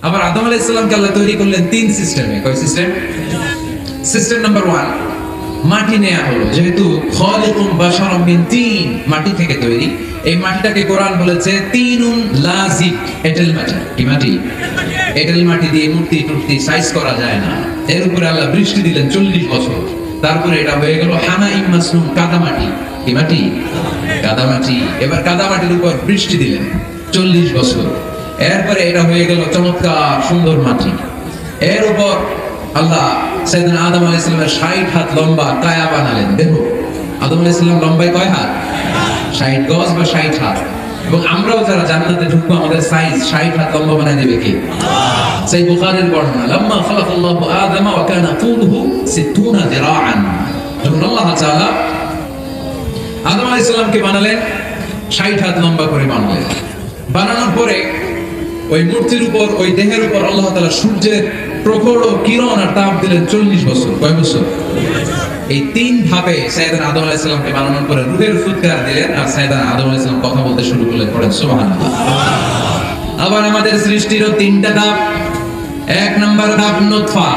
আবার আদম আলাইহিস সালামকে আল্লাহ তৈরি করলেন তিন সিস্টেমে। কয় সিস্টেম? সিস্টেম নাম্বার 1, মাটি নেয়া হলো। যেহেতু খালিকুম বাশারাম মিন তিন, মাটি থেকে তৈরি, এই মাটিটাকে কোরআন বলেছে তিনুন লাযিব, এঁটেল মাটি। কি মাটি? এঁটেল মাটি দিয়ে মূর্তি টুর্তি সাইজ করা যায় না। এর উপরে আল্লাহ বৃষ্টি দিলেন 40 বছর। তারপরে এটা হয়ে গেল হামাইম মাসনুন, কাদা মাটি। কি মাটি? কাদা মাটি। এবার কাদা মাটির উপর বৃষ্টি দিলেন 40 বছর। এরপরে এটা হয়ে গেল চমৎকার সুন্দর মাটি। এর উপর আল্লাহ সাইয়েদনা আদম আলাইহিস সালামের 60 হাত লম্বা কায়া বানালেন। দেখো আদম আলাইহিস সালাম লম্বায় কয় হাত? 60 গজ বা 60 হাত। এবং আমরাও যারা জান্নাতে ঢুকবো আমাদের সাইজ 60 হাত লম্বা বানায় দেবে কে? সেই বুখারীর বর্ণনা, লাম্মা খালাকাল্লাহু আদম ওয়া কানা তুলুহু 60 যিরাআন। যখন আল্লাহ তাআলা আদম আলাইহিস সালামকে বানালেন 60 হাত লম্বা করে বানালেন। বানানোর পরে ওই মূর্তির উপর, ওই দেহের উপর আল্লাহ তাআলা সূর্যের প্রখর কিরণ আর তাপ দিলেন 40 বছর। কয় বছর? এই তিন ধাপে সাইয়েদনা আদম আলাইহিস সালামকে বানানোর পরে রূহের ফুৎকার দিলেন আর সাইয়েদনা আদম আলাইহিস সালাম কথা বলতে শুরু করলেন। পড়েন সুবহানাল্লাহ। আবার আমাদের সৃষ্টিরও তিনটা ধাপ। এক নাম্বার ধাপ নুতফা,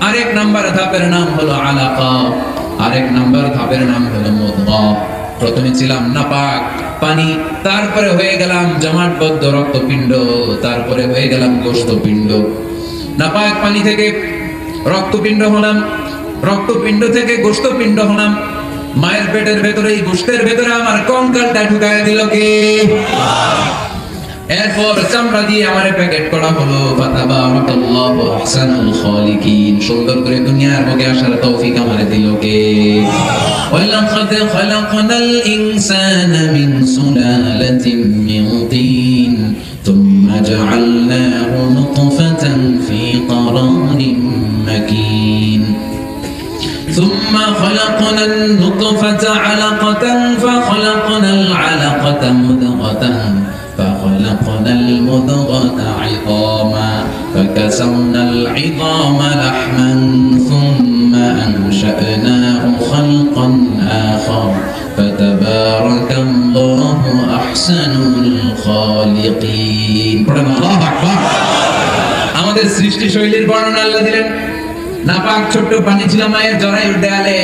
আরেক নাম্বার ধাপের নাম হলো আলাকা, আরেক নাম্বার ধাপের নাম হলো মুদগা। প্রথমে ছিলাম নাপাক পানি, তারপরে হয়ে গেলাম জমাটবদ্ধ রক্তপিণ্ড, তারপরে হয়ে গেলাম গোশতপিণ্ড। নাপাক পানি থেকে রক্তপিণ্ড হলাম, রক্তপিণ্ড থেকে গোশতপিণ্ড হলাম। মায়ের পেটের ভেতরে, এই গোশতের ভেতরে আমার কঙ্কালটা ঢুকায় দিল কে? এরপর চামড়া দিয়ে আমারে প্যাকেট করা হলো। ফাতাবারাকাল্লাহু আহসানুল খালিকিন। সুন্দর করে দুনিয়ার বুকে আসার তৌফিক আমারে দিল কে? ওয়ালাকাদ খালাকনাল ইনসানা মিন সুলালাতিন মিন তিন থুম্মা জাআলনাহু নুতফাতান ফি قرارিন মাকিন ثم خلقنا النطفة علقة فخلقنا العلقة مضغة فخلقنا المضغة عظاما فكسونا العظام لحما ثم أنشأناه خلقا آخر فتبارك الله أحسن الخالقين. الله أكبر. আমাদের সৃষ্টি শৈলীর বর্ণনা আল্লাহ দিলেন। নাপাক ছোট্ট পানি ছিল মায়ের জরায়ুর দেয়ালে,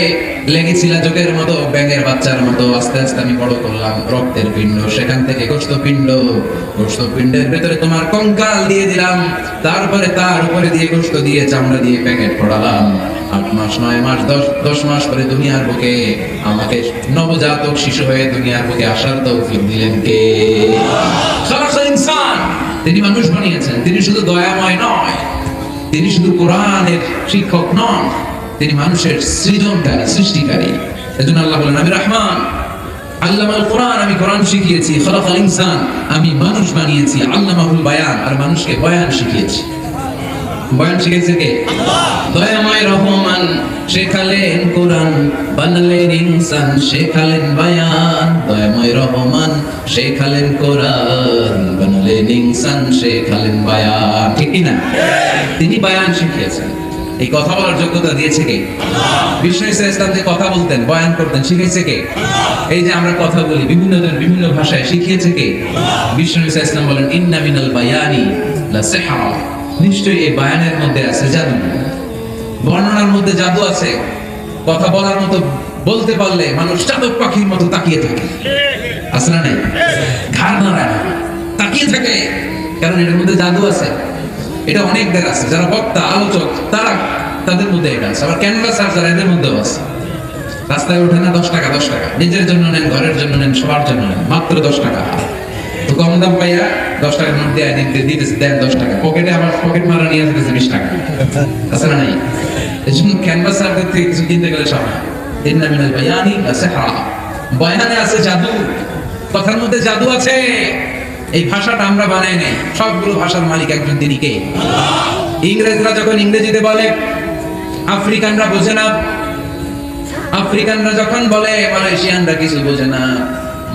লেগেছিল চোখের মতো, ব্যাঙের বাচ্চার মতো। আস্তে আস্তে আমি বড় করলাম রক্তের পিণ্ড, সেখান থেকে গোশতপিণ্ড, গোশতপিণ্ডের ভেতরে তোমার কঙ্কাল দিয়ে দিলাম, তারপরে তার উপরে দিয়ে গোশত দিয়ে চামড়া দিয়ে প্যাকেট পড়ালাম। 8 মাস 9 মাস 10 মাস করে দুনিয়ার বুকে আমাকে নবজাতক শিশু হয়ে দুনিয়ার বুকে আসার তৌফিক দিলেন কে? খালাকাল ইনসান। তিনি মানুষ বানিয়েছেন। তিনি শুধু দয়াময় নয়, তিনি শুধু কোরআনের শিক্ষক নন, তিনি মানুষের সৃজনকারী, সৃষ্টিকারী। এজন্য আল্লাহ বলেন আমি রহমান, আল্লামাল কোরআন, আমি কোরআন শিখিয়েছি। খালাকাল ইনসান, আমি মানুষ বানিয়েছি। আল্লামাহুল বায়ান, আর মানুষকে বয়ান শিখিয়েছি। বয়ান শিখিয়েছে কে? আল্লাহ। দয়াময় রহমান শেখালেন কোরআন, বানালেন ইনসান, শেখালেন বায়ান। দয়াময় রহমান শেখালেন কোরআন, বানালেন ইনসান, শেখালেন বায়ান। ঠিক কি না? তিনি বায়ান শিখিয়েছেন। এই কথা বলার যোগ্যতা দিয়েছে কে? আল্লাহ। বিষ্ণু ইসা ইসলাম যে কথা বলতেন, বয়ান করতেন, শিখিয়েছে কে? আল্লাহ। এই যে আমরা কথা বলি বিভিন্ন জন বিভিন্ন ভাষায়, শিখিয়েছে কে? আল্লাহ। বিষ্ণু ইসা ইসলাম বলেন ইন্না মিনাল বায়ানি লা সিহরা, নিশ্চয়ই এই বায়ানের মধ্যে আছে জাদু, বর্ণনার মধ্যে জাদু আছে। কথা বলার মতো, বলতে পারলে মানুষ চাতক পাখির মতো তাকিয়ে থাকে, আছে না নাই? ঘাড় নাড়ায় না, তাকিয়ে থাকে, কারণ এটার মধ্যে জাদু আছে। এটা অনেকদের আছে, যারা বক্তা আলোচক তারা, তাদের মধ্যে এটা আছে। আবার ক্যানভাসার যারা, এদের মধ্যেও আছে। রাস্তায় ওঠে না 10 টাকা 10 টাকা, নিজের জন্য নেন, ঘরের জন্য নেন, সবার জন্য নেন, মাত্র 10 টাকা। তো কম দাম পাইয়া 10 টাকার নোট দিয়ে দিতেছে, দেন 10 টাকা, পকেটে আবার পকেট মারা নিয়ে আসতেছে 20 টাকা, আছে না নাই? এই জন্য ক্যানভাসারদের থেকে কিছু কিনতে গেলে সব ইন্না মিনাল বায়ানি লা সিহরা, বয়ানে আছে জাদু, কথার মধ্যে জাদু আছে। এই ভাষাটা আমরা বানাই নাই, সবগুলো ভাষার মালিক একজন, তিনি কে? আল্লাহ। ইংরেজরা যখন ইংরেজিতে বলে, আফ্রিকানরা বোঝে না। আফ্রিকানরা যখন বলে, মালয়েশিয়ানরা কিছু বোঝে না।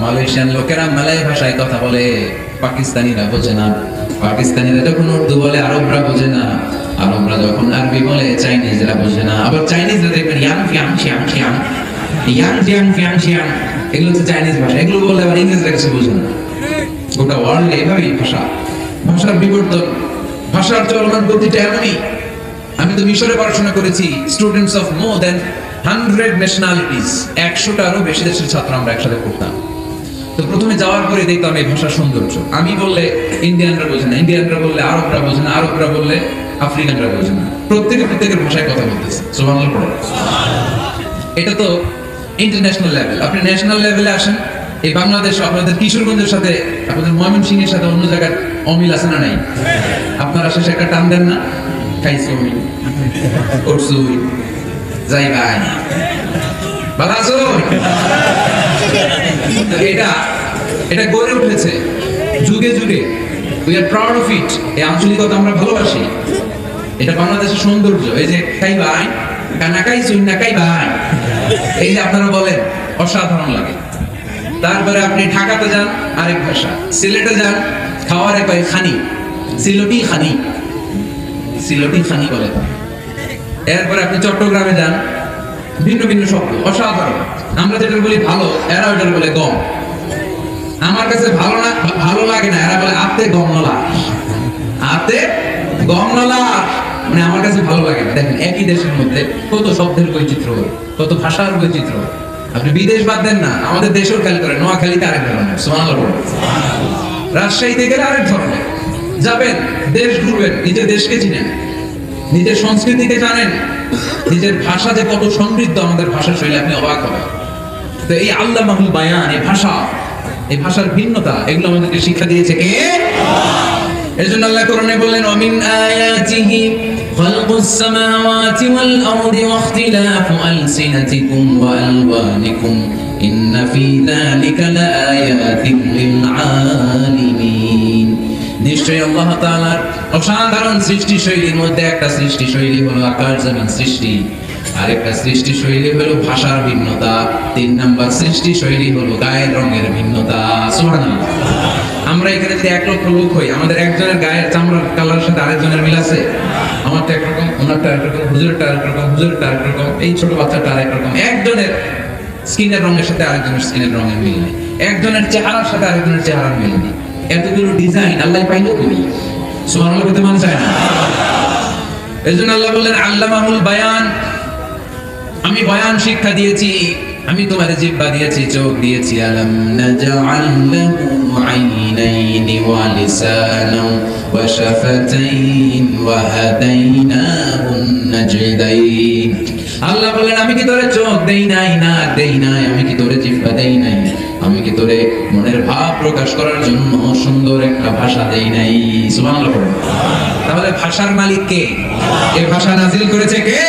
মালয়েশিয়ান লোকেরা মালয় ভাষায় কথা বলে, পাকিস্তানিরা বোঝে না। পাকিস্তানিরা যখন উর্দু বলে, আরবরা বোঝে না। আরবরা যখন আরবি বলে, চাইনিজরা বোঝে না। আবার চাইনিজরা দেখবেন ইয়াং ফিয়াং শিয়াং শিয়াং, ইয়াং ফিয়াং ফিয়াং শিয়াং, এগুলো হচ্ছে চাইনিজ ভাষা। এগুলো বললে আবার ইংরেজরা কিছু বোঝে না। গোটা ওয়ার্ল্ডে এভাবেই ভাষার বিবর্তন। ভাষার চলমান গতিটা এমনই। আমি তো মিশরে পড়াশোনা করেছি, students of more than 100 nationalities, 100টারও বেশি দেশের ছাত্র আমরা একসাথে পড়তাম। তো প্রথমে যাওয়ার পরে দেখতাম এই ভাষার সৌন্দর্য। আমি বললে ইন্ডিয়ানরা বোঝে না, ইন্ডিয়ানরা বললে আরবরা বোঝে না, আরবরা বললে আফ্রিকানরা বোঝে না, প্রত্যেকের ভাষায় কথা বলতেছে। সুবহানাল্লাহ পড়ো। এটা তো ইন্টারন্যাশনাল লেভেল। আপনি ন্যাশনাল লেভেলে আসেন, এই বাংলাদেশ আপনাদের কিশোরগঞ্জের সাথে, আপনাদের ময়মনসিংহের সাথে অন্য জায়গার অমিল আছে না নাই? আপনারা শেষে একটা টান দেন না, খাইছুই করছুই যাই ভাই ভালো আছো। এটা গড়ে উঠেছে যুগে যুগে। We are proud of it. এই আঞ্চলিকতা আমরা ভালোবাসি, এটা বাংলাদেশের সৌন্দর্য। এই যে খাই ভাই কানা খাইছুই না খাই ভাই, এই যে আপনারা বলেন, অসাধারণ লাগে। তারপরে আপনি ঢাকাতে যান, আরেক ভাষা। সিলেটে যান, খাওয়ার এক খানি, সিলটি খানি, সিলটি খানি বলে। এরপরে আপনি চট্টগ্রামে যান, ভিন্ন ভিন্ন শব্দ, অসাধারণ। আমরা যেটা বলি ভালো, এরা ওইটা বলে গম। আমার কাছে ভালো লাগে না, এরা বলে আতে গম নলা, আতে গম নলা, মানে আমার কাছে ভালো লাগে না। দেখেন একই দেশের মধ্যে কত শব্দের বৈচিত্র্য, কত ভাষার বৈচিত্র্য। আপনি বিদেশ বাদ দেন না, আমাদের দেশেও খেয়াল করেন, নোয়াখালীতে আরেক ধরনের, সুবহানাল্লাহ। রাজশাহীতে গেলে আরেক ধরনের। যাবেন, দেশ ঘুরবেন, নিজের দেশকে চিনেন, নিজের সংস্কৃতিকে জানেন, নিজের ভাষা যে কত সমৃদ্ধ, আমাদের ভাষা শৈলী, আপনি অবাক হবেন। তো এই আল্লামাহুল বায়ান, এই ভাষা, এই ভাষার ভিন্নতা, এগুলো আমাদেরকে শিক্ষা দিয়েছে কে? এজন্য আল্লাহ কোরআনে বললেন, ওমিন আয়াতিহি খালকুস সামাওয়াতি ওয়াল আরদি ওয়া ইখতিলাফু আলসিনাতিকুম ওয়া আলওয়ানিকুম ইন্না ফি যালিকা লাআয়াতিন লিল আলিমিন। নিশ্চয়ই আল্লাহ তাআলার অসাধারণ সৃষ্টি শৈলীর মধ্যে একটা সৃষ্টি শৈলী হলো আকাশ জমিন সৃষ্টি, আরেকটা সৃষ্টি শৈলী হলো ভাষার ভিন্নতা, 3 নাম্বার সৃষ্টি শৈলী হলো গায়ের রঙের ভিন্নতা। সুবহানাল্লাহ। আমরা এখানে যদি 1 লক্ষ লোক হই, আমাদের একজনের গায়ের চামড়ার কালারের সাথে আরেকজনের মিল আছে? আমারটা একরকম, ওনারটা একরকম, হুজুরেরটা একরকম, হুজুরেরটা একরকম, এই ছোট বাচ্চাটা আরেকরকম। একজনের স্কিনের রঙের সাথে আরেকজনের স্কিনের রঙের মিল নেই, একজনের চেহারার সাথে আরেকজনের চেহারার মিল নেই। এতগুলো ডিজাইন আল্লাহ পাইলো কই? সুবহানাল্লাহ বলতে মন চায় না? এজন্য আল্লাহ বললেন আল্লামাহুল বায়ান, আমি বয়ান শিক্ষা দিয়েছি, আমি তোমার জিহ্বা দিয়েছি, চোখ দিয়েছি। আলাম নাজআল লাহু আইনাইনি ওয়া লিসানান ওয়া শাফাতাইন ওয়া হাদাইনাহুন নাজদাইন। আল্লাহ বলেন, আমি কি তোরে চোখ দেই নাই? না দেই নাই। আমি কি তোরে জিহ্বা দেই নাই? আমি কি তোরে মনের ভাব প্রকাশ করার জন্য সুন্দর একটা ভাষা দেই নাই? সুবহানাল্লাহ। তাহলে ভাষার মালিক কে? এই ভাষা নাজিল করেছে কে?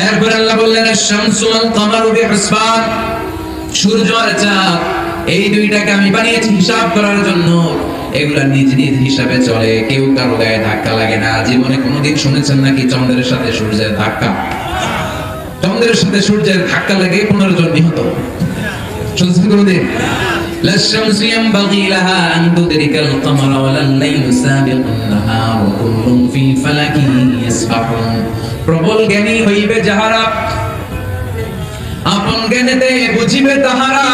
এরপর আল্লাহ বললেন, আশ-শামসু ওয়াল কামারু বিহিসবান, সূর্য আর চাঁদ, এই দুইটাকে আমি বানিয়েছি হিসাব করার জন্য। এগুলা নিজ নিজ হিসাবে চলে, কেউ কারো গায়ে ধাক্কা লাগে না। জীবনে কোনোদিন শুনেছেন নাকি চন্দ্রের সাথে সূর্যের ধাক্কা? চন্দ্রের সাথে সূর্যের ধাক্কা লেগে 15 জন নিহত। শুনছেন কোনোদিন? লাশ-শামসু ইয়ানবাগি লাহা আন তুদরিকাল কামারা ওয়ালাল লাইলু সাবিকুন নাহার ওয়া কুল্লুন ফি ফালাকিন ইয়াসবাহুন। প্রবল জ্ঞানী হইবে যাহারা, আপন জ্ঞানেতে বুঝিবে তাহারা।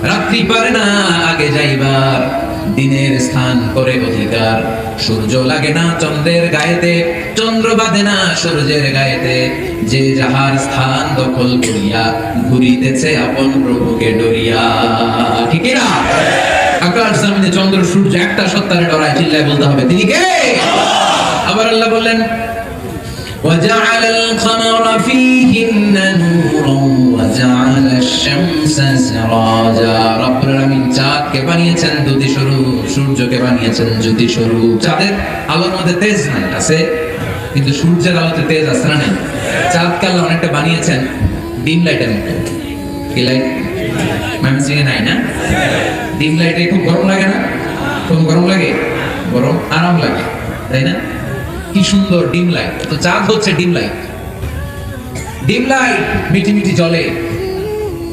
রাত্রি পারে না আগে যাইবার, দিনের স্থান করে অধিকার। সূর্য লাগে না চন্দ্রের গায়েতে, চন্দ্র বাঁধে না সূর্যের গায়েতে। যে যাহার স্থান দখল করিয়া ঘুরিতেছে আপন প্রভুকে ডরিয়া। ঠিক না? আকাশ জমিনে চন্দ্র সূর্য একটা সত্তারে ডরায়, চিল্লায় বলতে হবে তিনি কে? আবার আল্লাহ বললেন, وجعل القمر فيهن نورا وجعل الشمس سراجا। رب العالمين চাঁদকে বানিয়েছেন জ্যোতি স্বরূপ, সূর্যকে বানিয়েছেন জ্যোতি স্বরূপ। চাঁদের আলোর মধ্যে তেজ নাই, আছে, কিন্তু সূর্যের আলোতে তেজ আছে না নাই? চাঁদকে আল্লাহ অনেকটা বানিয়েছেন ডিম লাইটের মতো। কি লাইট? ময়মনসিংহে নাই না? ডিম লাইটে খুব গরম লাগে না? খুব গরম লাগে? গরম আরাম লাগে, তাই না? কি সুন্দর ডিম লাইট। তো চাঁদ হচ্ছে ডিম লাইট। ডিম লাইট মিটি মিটি জ্বলে,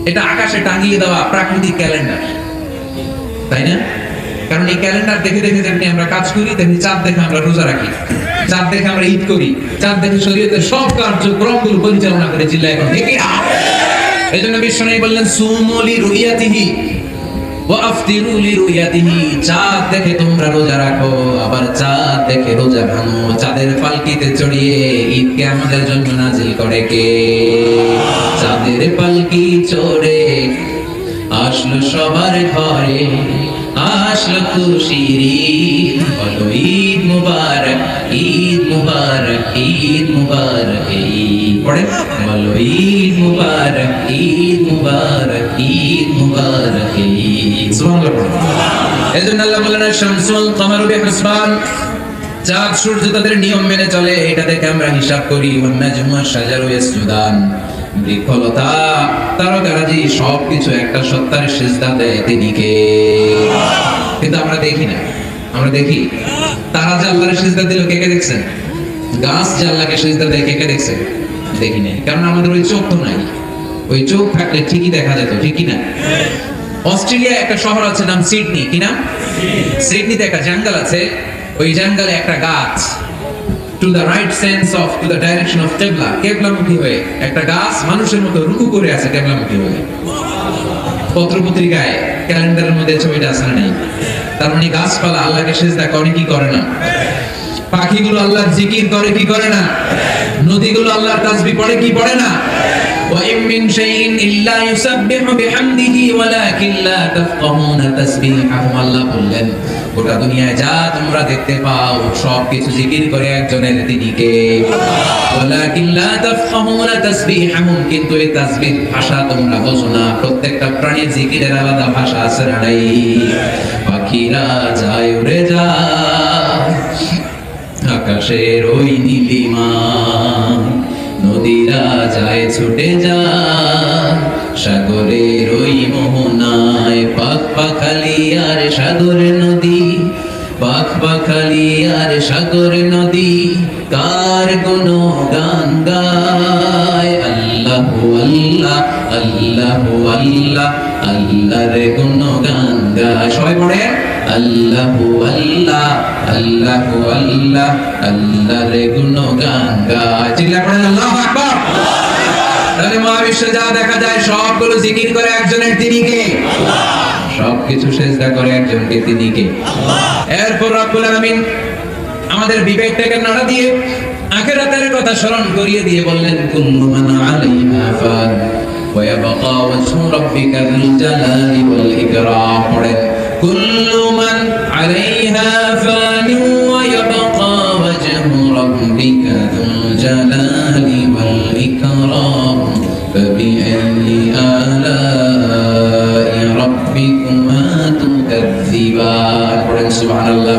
এটা আকাশে টাঙিয়ে দেওয়া প্রাকৃতিক ক্যালেন্ডার, তাই না? কারণ এই ক্যালেন্ডার দেখে দেখে যেমনি আমরা কাজ করি, তেমনি চাঁদ দেখে আমরা রোজা রাখি, চাঁদ দেখে আমরা ঈদ করি, চাঁদ দেখে শরীয়তের সব কার্যক্রমগুলো পরিচালনা করে। চিল্লা এখন ঠিক না? এই জন্য বিশ্বনবী বললেন, সুমু লিরুইয়াতিহি, ওয়া আফতিরু লিরুয়াতিহি, চাঁদ দেখে তোমরা রোজা রাখো, আবার চাঁদ দেখে রোজা ভাঙো। চাঁদের পালকিতে চড়িয়ে ঈদকে আমাদের জন্য নাজিল করে কে? চাঁদের পালকি চড়ে আসলো সবার ঘরে, আসলো খুশির ঈদ, বলো ঈদ মুবারক, ঈদ মুবারক, ঈদ মুবারক। ঈদ পড়ে বলো ঈদ মুবারক, ঈদ মুবারক, ঈদ মুবারক, ঈদ। সুবহানাল্লাহ। এজন্য আল্লাহ বলেন শামসুল কমারু বিহিসবান, চাঁদ সূর্য তাদের নিয়ম মেনে চলে, এটা দেখে আমরা হিসাব করি। ওয়ান নাজমু ওয়াশ শাজারু ইয়াসজুদান, বৃক্ষলতা তারকারাজি সবকিছু একটা সত্তার সিজদা দেয়, তিনি কে? কিন্তু আমরা দেখি না। আমরা দেখি তারা যে আল্লাহর সিজদা দিল, কে কে দেখছেন? গাছ যে আল্লাহকে সিজদা দেয়, কে কে দেখছেন? দেখি নাই, কারণ আমাদের ওই চোখ তো নাই। ওই চোখ থাকলে ঠিকই দেখা যেত, ঠিক কি না? অস্ট্রেলিয়া একটা শহর আছে নাম সিডনি, কি নাম? সিডনিতে একটা জঙ্গল আছে, ওই জঙ্গলে একটা গাছ to the right sense of to the direction of qibla, কেবলামুখী হয়ে একটা গাছ মানুষের মতো রুকু করে আছে কেবলামুখী হয়ে। পত্রপত্রিকায় ক্যালেন্ডারের মধ্যে ছবিটা আছে না? নেই। তার মানে গাছপালা আল্লাহকে সিজদা করে কি করে না? পাখিগুলো আল্লাহর জিকির করে কি করে না? নদীগুলো আল্লাহর তাসবিহ পড়ে কি পড়ে না? ওয়া ইম মিন শাইইন ইল্লা ইউসাব্বিহু বিহামদিহি ওয়ালাকিন লা তাফকাহুনা তাসবিহাহু। আল্লাহ বললেন গোটা দুনিয়ায় যা তোমরা দেখতে পাও সবকিছু জিকির করে একজনের, তিনি কে? ওয়ালাকিন লা তাফকাহুনা তাসবিহাহুম, কিন্তু এই তাসবিহ ভাষা তোমরা বোঝো না। প্রত্যেকটা প্রাণীর জিকিরের আলাদা ভাষা আছে না নাই? পাখিরা যায় উড়ে যায় আকাশের ওই নীলিমা, নদীরা যায় ছুটে যায় সাগরের ওই মোহনায়। পাখ পাখালি আর সাগর নদী, পাখ পাখালি আর সাগর নদী, কার কোনো গান গায়? আল্লাহু আল্লাহ, আল্লাহু আল্লাহ, আল্লাহর কোনো গান গায়। সবাই পড়ে আল্লাহু আল্লাহ, আল্লাহু আল্লাহ, আল্লাহর কোনো গান গায়। চিল্লা পড়ে আল্লাহু আকবার। তাহলে মহাবিশ্বে যা দেখা যায় সবগুলো জিকির করে একজনের, তিনি কে? সবকিছু সিজদা করে একজনকে, তিনি কে? এরপর রব্বুল আলামিন আমাদের বিবেকটাকে নাড়া দিয়ে আখিরাতের কথা স্মরণ করিয়ে দিয়ে বললেন কুল্লু মান আলাইহা ফান ওয়া ইয়াবকা ওয়াজহু রাব্বিকা যুল জালালি ওয়াল ইকরাম। পড়েন কুল্লু মান আলাইহা ফান ওয়া ইয়াবকা ওয়াজহু রাব্বিকা যুল জালালি ওয়াল ইকরাম ফাবিআইয়ি আলাই রাব্বিকুমা তুকাযযিবান। পড়েন সুবহানাল্লাহ।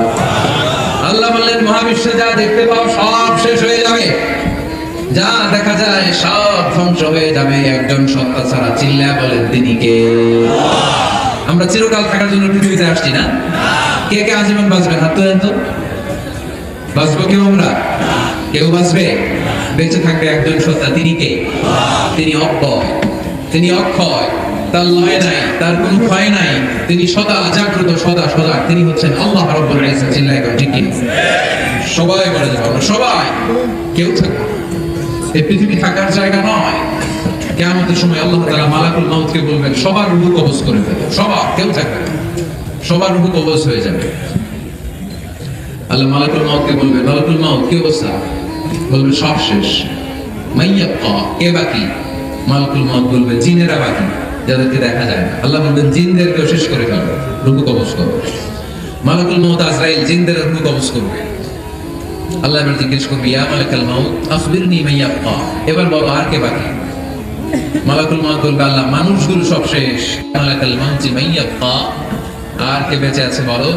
আল্লাহ বললেন মহাবিশ্বে যা দেখতে পাও সব শেষ হয়ে যাবে, যা দেখা যায় সব ধ্বংস হয়ে যাবে একজন সত্তা ছাড়া। চিল্লা বলেন তিনি কে? আমরা চিরকাল থাকার জন্য পৃথিবীতে আসছি না? কে কে আজীবন বাঁচবে? হাত তোলেন তো। বাঁচবো কেউ? আমরা কেউ বাঁচবে? বেঁচে থাকবে একজন সত্তা, তিনি কে? তিনি অক্ষয়, তিনি অক্ষয়, তার লয় নাই, তার কোনো ক্ষয় নাই, তিনি সদা জাগ্রত, সদা সদা, তিনি হচ্ছেন আল্লাহ রাব্বুল ইজ্জত। চিল্লায় কোন ঠিক কি? সবাই বলে যাবে আমরা সবাই, কেউ থাকবে। এই পৃথিবী থাকার জায়গা নয়। কিয়ামতের সময় আল্লাহ তাআলা মালাকুল মাউতকে বলবেন সবার রূহ কবজ করে ফেলো, সবার, কেউ থাকবে না, সবার রূহ কবজ হয়ে যাবে। আল্লাহ মালাকুল মাউতকে বলবেন মালাকুল মাউত কি অবস্থা? বলবে সব শেষ। মাইয়াবকা, কে বাকি? মালাকুল মাউত বলবে জিনেরা বাকি, যাদেরকে দেখা যায় না। আল্লাহ বলবেন জিনদেরকেও শেষ করে ফেলো, রূহ কবজ করো। মালাকুল মাউত আজরাইল জিনদের রূহ কবজ করবে। আল্লাহ এবার জিজ্ঞেস করবে ইয়া মালাকাল মাউত আখবিরনি মাইয়াবকা, এবার বলো আর কে বাকি? মালাকুল মাউত বলবে আল্লাহ মানুষগুলো সব শেষ। মালাকাল মাউতি মাইয়াবকা, আর কে বেঁচে আছে বলো?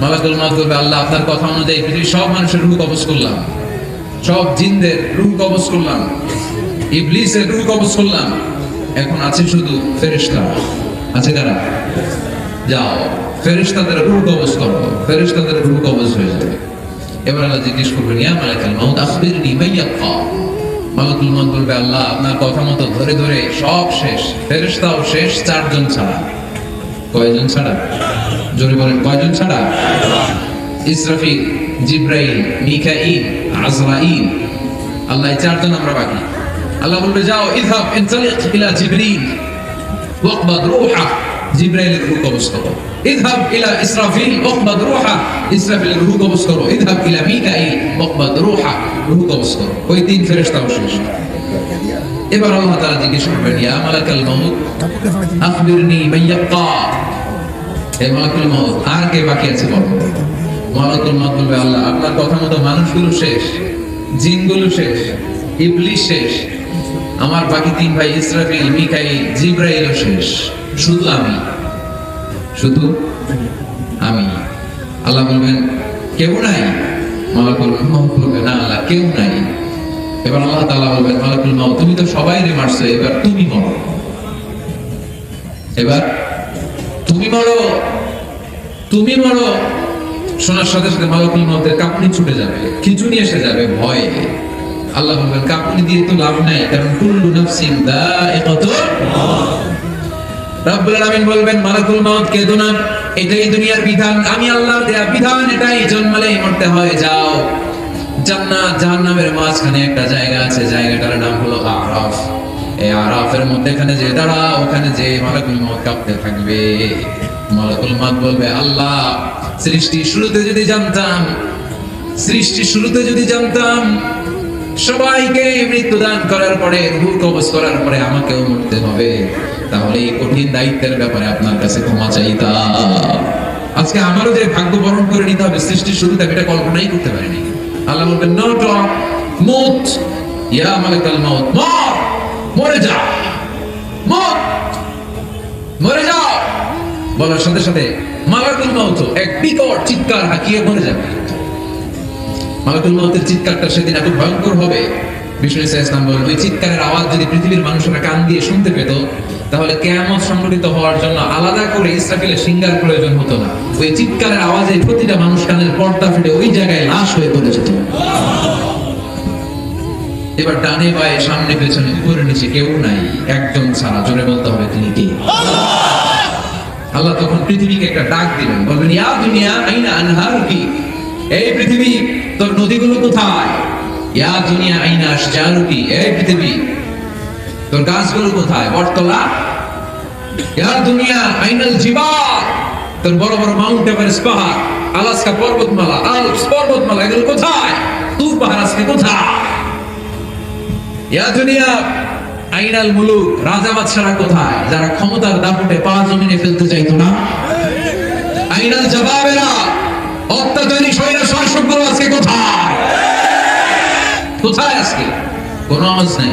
মালাকুল মাউত বলবে আল্লাহ আপনার কথা অনুযায়ী পৃথিবীর সব মানুষের রূহ কবজ করলাম, সব জিনদের রূহ কবজ করলাম, ইবলিসের রূহ কবজ করলাম, এখন আছে শুধু ফেরেশতা। আছে কারা? যাও ফেরেশতাদের রূহ কবজ করো, ফেরেশতাদের রূহ কবজ হয়ে যাবে। এবার আল্লাহ জিজ্ঞেস করবেন ইয়া মালাকাল মাউত আখবিরনি মাইয়াবকা। মালাকুল মাউত বলবে আল্লাহ আপনার কথা মতো ধরে ধরে সব শেষ, ফেরেশতাও শেষ, চারজন ছাড়া। কয়জন ছাড়া? জোরে বলেন কয়জন ছাড়া? ইসরাফিল, জিব্রাইল, মিকাইল, আজরাইল, আল্লাহ এই চারজন আমরা বাকি। আল্লাহ বলবে যাও ইযহাব ইনতালিক ইলা জিবরিল ওয়াকবাদ রূহা জিবরাইলের রূহ কবজ করো। ইযহাব ইলা ইসরাফিল ওয়াকবাদ রূহা, ইসরাফিলের রূহ কবজ করো। ইযহাব ইলা মিকাইল ওয়াকবাদ রূহা, রূহ কবজ করো। ওই তিন ফেরেশতাও শেষ। এবার আল্লাহ তাআলা জিজ্ঞেস করবেন, ইয়া মালাকাল মাউত আখবিরনি মান ইয়াবকা। হে মালাকুল মাউত, আর কে বাকি আছে বলো। মালাকুল মাউত বলবে, আল্লাহ আপনার কথা মতো মানুষগুলো শেষ, জিনগুলো শেষ, ইবলিস শেষ, আমার বাকি তিন ভাই ইসরাফিল, মিকাইল, জিবরাইলও শেষ, শুধু আমি, শুধু আমি। আল্লাহ বলবেন, কেউ নাই? মালাকুল মাউত বলবে, না আল্লাহ কেউ নাই। এবার আল্লাহ তাআলা বলবেন, মালাকুল মাউত তুমি তো সবাইরে মারছো, এবার তুমি মরো, এবার তুমি মরো, তুমি মরো। শোনার সাথে সাথে মালাকুল মাউতের কাঁপুনি ছুটে যাবে, খিঁচুনি এসে যাবে ভয়ে। আল্লাহ বলবেন, কাঁপুনি দিয়ে তো লাভ নাই, কারণ কুল্লু নাফসিন যায়িকাতুল মাউত। রব্বুল আলামিন বলবেন, মালাকুল মাউত কেঁদো না, এটাই দুনিয়ার বিধান, আমি আল্লাহর দেয়া বিধান, এটাই জন্মালেই মরতে হয়। যাও, জান্নাত জাহান্নামের মাঝখানে একটা জায়গা আছে, জায়গাটার নাম হলো আরাফ। এই আরাফের মধ্যখানে যে দাঁড়া, ওখানে যে মালাকুল মাউত কাঁপতে থাকবে। মালাকুল মাউত বলবে, আল্লাহ সৃষ্টির শুরুতে যদি জানতাম, সৃষ্টির শুরুতে যদি জানতাম সবাইকে মৃত্যুদান করার পরে, রূহ কবজ করার পরে আমাকেও মরতে হবে, তাহলে এই কঠিন দায়িত্বের ব্যাপারে আপনার কাছে ক্ষমা চাইতাম। আজকে আমারও যে ভাগ্য বরণ করে নিতে হবে সৃষ্টির শুরুতে, আমি এটা কল্পনাই করতে পারিনি। আল্লাহ বলবেন, নো টক, মুত, ইয়া মালাকুল মাউত, মর, মরে যা, মুত, মরে যাও। বলার সাথে সাথে মালাকুল মাউত এক বিকট চিৎকার হাঁকিয়ে মরে যাবে। মালাকুল মাউতের চিৎকারটা সেদিন এত ভয়ঙ্কর হবে, বিষ্ণু ইসলাম বলেন, ওই চিৎকারের আওয়াজ যদি পৃথিবীর মানুষেরা কান দিয়ে শুনতে পেত, তাহলে কিয়ামত সংঘটিত হওয়ার জন্য আলাদা করে ইসরাফিলের সিংহার প্রয়োজন হতো না। ওই চিৎকারের আওয়াজে প্রতিটা মানুষ কানের পর্দা ফেটে ওই জায়গায় লাশ হয়ে পড়ে যেত। এবার ডানে বায়ে সামনে পেছনে উপরে নিচে কেউ নাই, একজন ছাড়া। জোরে বলতে হবে, তিনি কে? আল্লাহ তখন পৃথিবীকে একটা ডাক দিবেন, বলবেন, ইয়া দুনিয়া আইনা আনহারুকি, এই পৃথিবী তোর নদীগুলো কোথায়? ইয়া দুনিয়া আইনা আশজারুকি, এই পৃথিবী তোর গাছগুলো কোথায়? বটতলা। ইয়া দুনিয়া আইনাল জিবাল, তোর বড় বড় মাউন্ট এভারেস্ট পাহাড়, আলাস্কা পর্বতমালা, আলপস পর্বতমালা, এগুলো কোথায়? তুর পাহাড় আজকে কোথায়? ইয়া দুনিয়া আইনাল মুলুক, রাজা বাদশারা কোথায়, যারা ক্ষমতার দাপটে পা জমিনে ফেলতে চাইতো না? আইনাল জবাবেরা, অত্যাচারী স্বৈর শাসকগুলো আজকে কোথায়? কোথায় আজকে? কোন আওয়াজ নাই।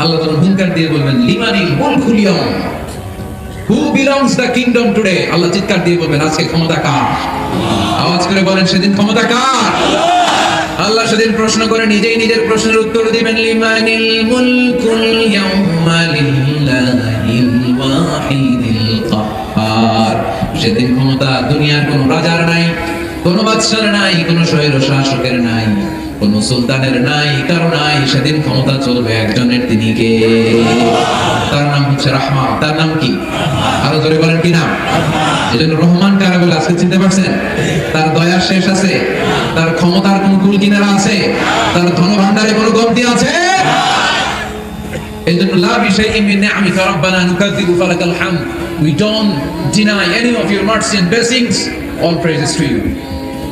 আল্লাহ তখন হুঙ্কার দিয়ে বলবেন, লিমানিল মুলকুল ইয়াউম, who belongs the kingdom today. Allah চিৎকার দিয়ে বলবেন, আজকে ক্ষমতা কার? আওয়াজ করে বলেন, সেদিন ক্ষমতা কার? আল্লাহ সেদিন প্রশ্ন করে নিজেই নিজের প্রশ্নের উত্তর দিবেন, লিমানিল মুলকুল ইয়াউমা লিল্লাহিল ওয়াহিদিল কাহ্হার। সেদিন ক্ষমতা দুনিয়ার কোন রাজার নাই, কোন বাদশার নাই, কোন স্বৈর শাসকের নাই, কোন সুলতানের নাই, কারো নাই। সেদিন ক্ষমতা চলবে একজনের, তিনি কে? তার নাম হচ্ছে রহমান। তার নাম কি? আরো জোরে বলেন, কি নাম? এজন্য রহমান কারা বলে আজকে চিনতে পারছেন? তার দয়ার শেষ আছে? তার ক্ষমতার কোন কুল কিনারা আছে? তার ধনভাণ্ডারে কোনো কমতি আছে? এজন্য লা বিশাইইন মিন নি'আমিকা রাব্বানা নুকাযযিবু ফালাকাল হামদ, we don't deny any of your mercy and blessings, all praises to you।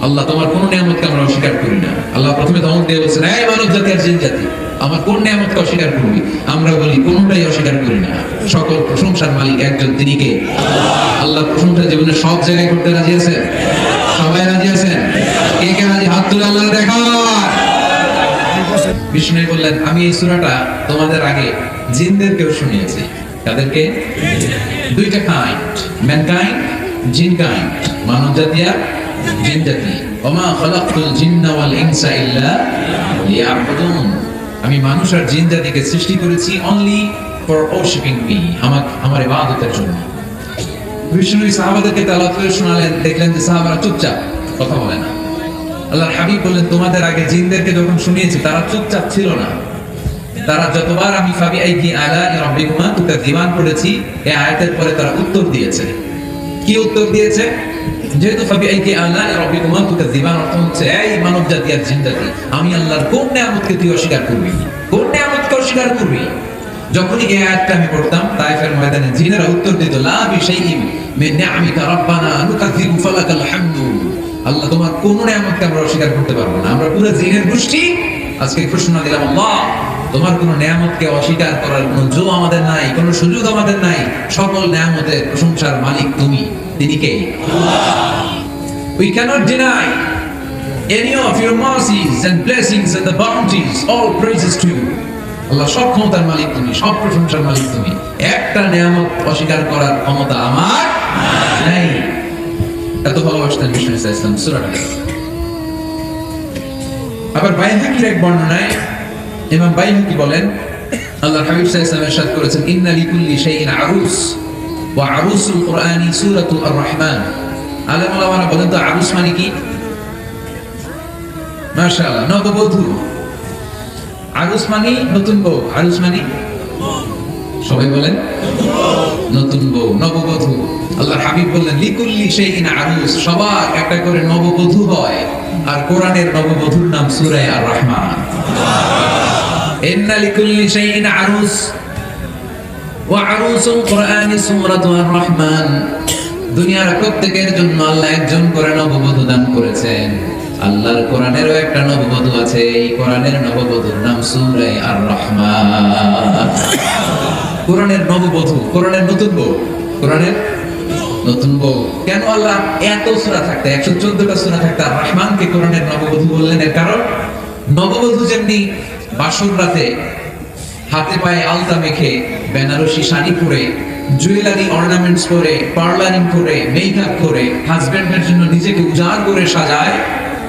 আল্লাহ তোমার কোন নিয়ামতকে আমরা অস্বীকার করি না। আল্লাহ প্রথমে ধমক দিয়ে বলছেন, এই মানব জাতি আর জিন জাতি, আমার কোন নিয়ামতকে অস্বীকার করবি? আমরা বলি কোনটাই অস্বীকার করি না। সকল প্রশংসার মালিক একজন, তিনি কে? আল্লাহ প্রশংসা জীবনে সব জায়গায় করতে রাজি আছেন? সবাই রাজি আছেন? কে কে রাজি? হাত তুলে আল্লাহ দেখা। বিষ্ণু বললেন, আমি এই সূরাটা তোমাদের আগে জিনদেরকেও শুনিয়েছি। তাদেরকে? দুইটা কাইন্ড, ম্যানকাইন্ড, জিন কাইন্ড, মানব জাতি আর জিন জাতি। ওমা খালাকতুল জিন্না ওয়াল ইনসা ইল্লা লিয়াবুদুন, আমি মানুষ আর জিন জাতিকে সৃষ্টি করেছি অনলি ফর ওরশিপিং মি, আমার ইবাদতের জন্য। বিষ্ণু সাহাবাদেরকে তেলাওয়াত করে শোনালেন, দেখলেন যে সাহাবারা চুপচাপ, কথা বলে না। আল্লাহর হাবিব বললেন, তোমাদের আগে জিনদেরকে যখন শুনিয়েছি তারা চুপচাপ ছিল না। তারা যতবার আমি ফাবি আইকি আলা রাব্বিকুমা তুকাযিবান পড়েছি, এই আয়াতের পরে তারা উত্তর দিয়েছে। কি উত্তর দিয়েছে? যেহেতু ফাবি আইকি আলা রাব্বিকুমা তুকাযিবান অর্থ হচ্ছে, এই মানব জাতি আর জিন জাতি, আমি আল্লাহর কোন নিয়ামতকে তুই অস্বীকার করবি? কোন নিয়ামতকে অস্বীকার করবি? যখনই এই আয়াতটা আমি পড়তাম, তায়েফের ময়দানে জিনেরা উত্তর দিত, লা বিশাইইন মিন নিআমিকা রাব্বানা নুকাযযিবু ফালাকাল হামদু। আল্লাহ তোমার কোন নিয়ামতকে আমরা অস্বীকার করতে পারবো না। আমরা পুরো জিনের গোষ্ঠী আজকে ঘোষণা দিলাম, আল্লাহ তোমার কোন নিয়ামতকে অস্বীকার করার কোন জো আমাদের নাই, কোন সুযোগ আমাদের নাই। সকল নিয়ামতের প্রশংসার মালিক তুমি। তিনি কে? We cannot deny any of your mercies and blessings and the bounties. All praises to you. আল্লাহ সব ক্ষমতার মালিক তুমি, সব প্রশংসার মালিক তুমি। একটা নিয়ামত অস্বীকার করার ক্ষমতা আমার নাই। এত ভালোবাসতেন বিষ্ণু ইসলাম সূরাটা। আবার বাইহাকির এক বর্ণনায় ইমাম বাইহাকি বলেন, আল্লাহর হাবিব সাল্লাল্লাহু আলাইহি ওয়াসাল্লাম ইরশাদ করেছেন, ইন্না লিকুল্লি শাইইন আরুস ওয়া আরুসুল কুরআনি সূরাতুল আর-রাহমান। আলেম ওলামারা বলেন তো আরুস মানে কি? মাশাআল্লাহ, নববধূ। আরুস মানে নতুন বউ। আরুস মানে সবাই বলেন নতুন বউ, নববধূ। আল্লাহর হাবিব বললেন লিকুল্লি শাইইন আরুস, সবার একটা করে নববধূ হয়। আর কোরআনের নববধূর নাম সূরা আর-রাহমান। ইন্না লিকুল্লি শাইইন আরুস ওয়া আরুসুল কুরআনি সূরাতুল আর-রাহমান। দুনিয়ার প্রত্যেকের জন্য আল্লাহ একজন করে নববধূ দান করেছেন। আল্লাহর কোরআনেরও একটা নববধূ আছে। এই কোরআনের নববধূর নাম সূরা আর-রাহমান। কোরআনের নববধূ, কোরআনের নতুন বউ, কোরআনের নতুন বউ। কেন আল্লাহ এত সূরা থাকতে, 114টা সূরা থাকতে আর রহমানকে কোরআনের নববধূ বললেন? এর কারণ নববধূ যেমনি বাসর রাতে হাতে পায়ে আলতা মেখে, বেনারসি শাড়ি পরে, জুয়েলারি অর্নামেন্টস করে, পার্লারিং করে, মেকআপ করে হাজবেন্ডের জন্য নিজেকে উজাড় করে সাজায়,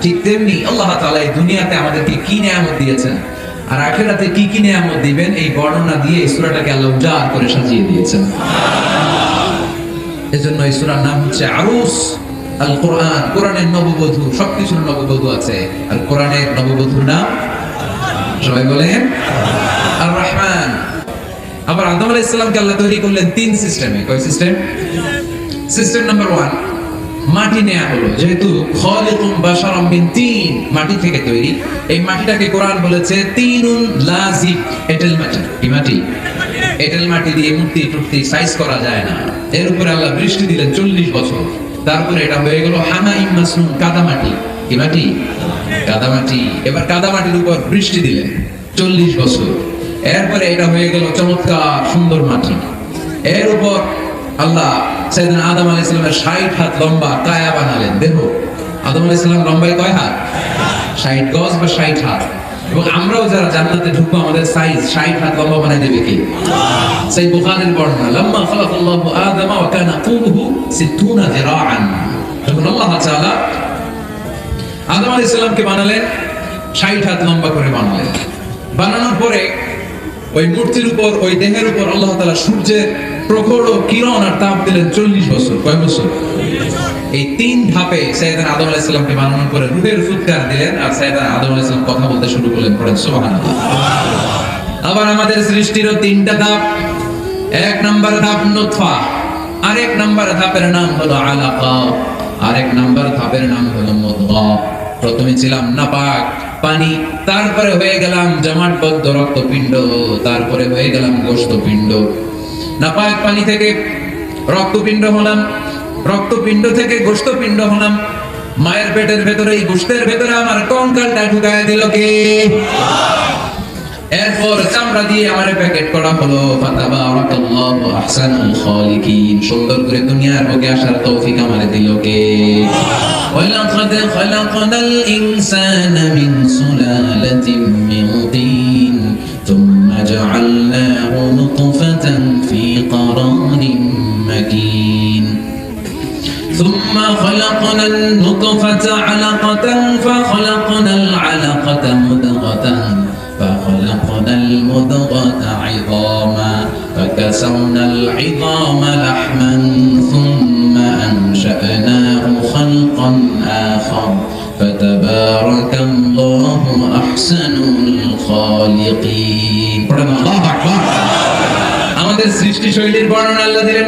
ঠিক তেমনি আল্লাহ তাআলা এই দুনিয়াতে আমাদেরকে কি নিয়ামত দিয়েছেন আর আখিরাতে কি কি নিয়ামত দিবেন, এই বর্ণনা দিয়ে এই সূরাটাকে আল্লাহ উজাড় করে সাজিয়ে দিয়েছেন। এজন্য এই সূরার নাম হচ্ছে আরুস। আল কোরআন, কোরআনের নববধূ, সবকিছুর নববধূ আছে। আর কোরআনের নববধূর নাম সবাই বলেন আর-রাহমান। আবার আদম আলাইহিস সালামকে আল্লাহ তৈরি করলেন 3 সিস্টেমে। কয় সিস্টেম? সিস্টেম নাম্বার 1, মাটি নেয়া হলো। যেহেতু খালিকুম বাশারাম মিন তিন, মাটি থেকে তৈরি। এই মাটিটাকে কোরআন বলেছে তিনুন লাযিব, এঁটেল মাটি। কি মাটি? এঁটেল মাটি দিয়ে মূর্তি টুর্তি সাইজ করা যায় না। এর উপরে আল্লাহ বৃষ্টি দিলেন 40 বছর। তারপরে এটা হয়ে গেল হামাইম মাসনুন, কাদা মাটি। কি মাটি? কাদা মাটি। এবার কাদা মাটির উপর বৃষ্টি দিলেন 40 বছর। এরপরে এটা হয়ে গেল চমৎকার সুন্দর মাটি। এর উপর আল্লাহ সাইয়েদনা আদম আলাইহিস সালামের 60 হাত লম্বা কায়া বানালেন, দেহ। আদম আলাইহিস সালাম লম্বায় কয় হাত? 60 গজ বা 60 হাত। এবং আমরাও যারা জান্নাতে ঢুকবো আমাদের সাইজ 60 হাত লম্বা বানাই দেবে কে? সেই বুখারীর বর্ণনা, লাম্মা খালাকাল্লাহু আদম ওয়া কানা তুলুহু 60 যিরাআন। যখন আল্লাহ তাআলা আদম আলাইহিস সালামকে বানালেন, 60 হাত লম্বা করে বানালেন। বানানোর পরে ওই মূর্তির উপর, ওই দেহের উপর আল্লাহ তাআলা সূর্যের প্রখর কিরণ আর তাপ দিলেন 40 বছর। কয় বছর? এই 3 ধাপে সাইয়েদনা আদম আলাইহিস সালামকে বানানোর পরে রূহের ফুৎকার দিলেন আর সাইয়েদনা আদম আলাইহিস সালাম কথা বলতে শুরু করলেন। পড়েন সুবহানাল্লাহ। আবার আমাদের সৃষ্টিরও 3টা ধাপ। 1 নাম্বার ধাপ নুতফা, আরেক নাম্বার ধাপের নাম হলো আলাকা, আরেক নাম্বার ধাপের নাম হলো মুদগা। প্রথমে ছিলাম নাপাক পানি, তারপরে হয়ে গেলাম জমাটবদ্ধ রক্তপিণ্ড, তারপরে হয়ে গেলাম গোশতপিণ্ড। নাপাক পানি থেকে রক্তপিণ্ড হলাম, রক্তপিণ্ড থেকে গোশতপিণ্ড হলাম। মায়ের পেটের ভেতরে, এই গোশতের ভেতরে আমার কঙ্কালটা ঢুকায় দিল কে? এরপর চামড়া দিয়ে আমার প্যাকেট করা হলো। ফাতাবারাকাল্লাহু আহসানুল খালিকিন। সুন্দর করে দুনিয়ার বুকে আসার তৌফিক আমারে দিল কে? ওয়ালাকাদ খালাকনাল ইনসানা মিন সুলালাতিন মিন তিন থুম্মা জাআলনাহু নুতফাতান ফি قرارিন মাকিন ثم خلقنا النطفة علقة فخلقنا العلقة مضغة فخلقنا المضغة عظاما فكسونا العظام لحما ثم أنشأناه خلقا آخر فتبارك الله أحسن الخالقين. আমাদের সৃষ্টি শৈলীর বর্ণনা আল্লাহ দিলেন।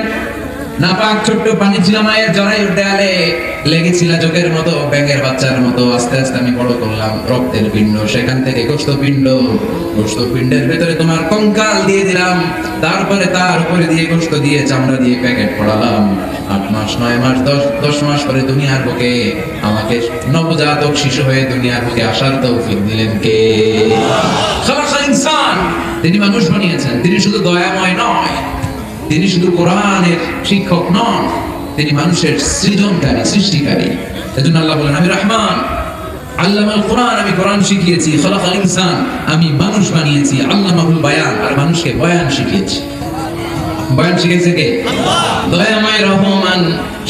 নাপাক ছোট্ট পানি ছিল মায়ের জরায়ুর দেয়ালে, লেগেছিল চোখের মতো, ব্যাঙের বাচ্চার মতো। আস্তে আস্তে আমি বড় করলাম, রক্তের পিণ্ড, সেখান থেকে গোশতপিণ্ড, গোশতপিণ্ডের ভেতরে তোমার কঙ্কাল দিয়ে দিলাম, তারপরে তার উপরে দিয়ে গোশত দিয়ে চামড়া দিয়ে প্যাকেট পড়ালাম। 8 মাস 9 মাস 10 মাস পরে দুনিয়ার বুকে আমাকে নবজাতক শিশু হয়ে দুনিয়ার বুকে আসার তৌফিক দিলেন কে? খালাকাল ইনসান, তিনি মানুষ বানিয়েছেন। তিনি শুধু দয়াময় নয়, তিনি শুধু কোরআনের শিক্ষক নন, তিনি মানুষের সৃজনকারী, সৃষ্টিকারী। এজন্য আল্লাহ বলেন, আমি রহমান, আল্লামাল কোরআন, আমি কোরআন শিখিয়েছি। খালাকাল ইনসান, আমি মানুষ বানিয়েছি। আল্লামাহুল বায়ান, আর মানুষকে বয়ান শিখিয়েছি। বয়ান শিখেছে কে? দয়াময় রহমান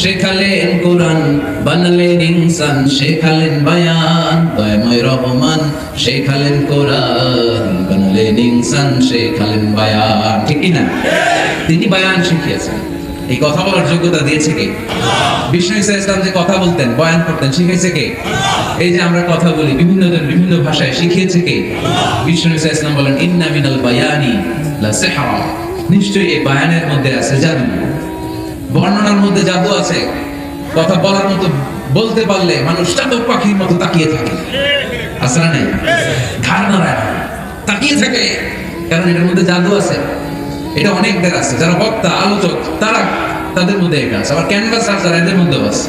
শেখালেন কোরআন, বানালেন ইনসান, শেখালেন বায়ান। দয়াময় রহমান শেখালেন কোরআন, বানালেন ইনসান, শেখালেন বায়ান। ঠিক কি না? তিনি বায়ান শিখিয়েছেন। এই কথা বলার যোগ্যতা দিয়েছে কে? বিষ্ণু ঈসা ইসলাম যে কথা বলতেন, বয়ান করতেন, শিখেছে কে? এই যে আমরা কথা বলি বিভিন্ন জন বিভিন্ন ভাষায়, শিখিয়েছে কে? বিষ্ণু ঈসা ইসলাম বলেন, ইন্না মিনাল বায়ানি লা সিহরা, নিশ্চয়ই এই বায়ানের মধ্যে আছে জাদু, বর্ণনার মধ্যে জাদু আছে। কথা বলার মতো, বলতে পারলে মানুষ চাতক পাখির মতো তাকিয়ে থাকে, আছে না নাই? ঘাড় নাড়ায়, তাকিয়ে থাকে, কারণ এটার মধ্যে জাদু আছে। এটা অনেকদের আছে, যারা বক্তা আলোচক, তারা তাদের মধ্যে এটা আছে। আবার ক্যানভাসার যারা, এদের মধ্যেও আছে।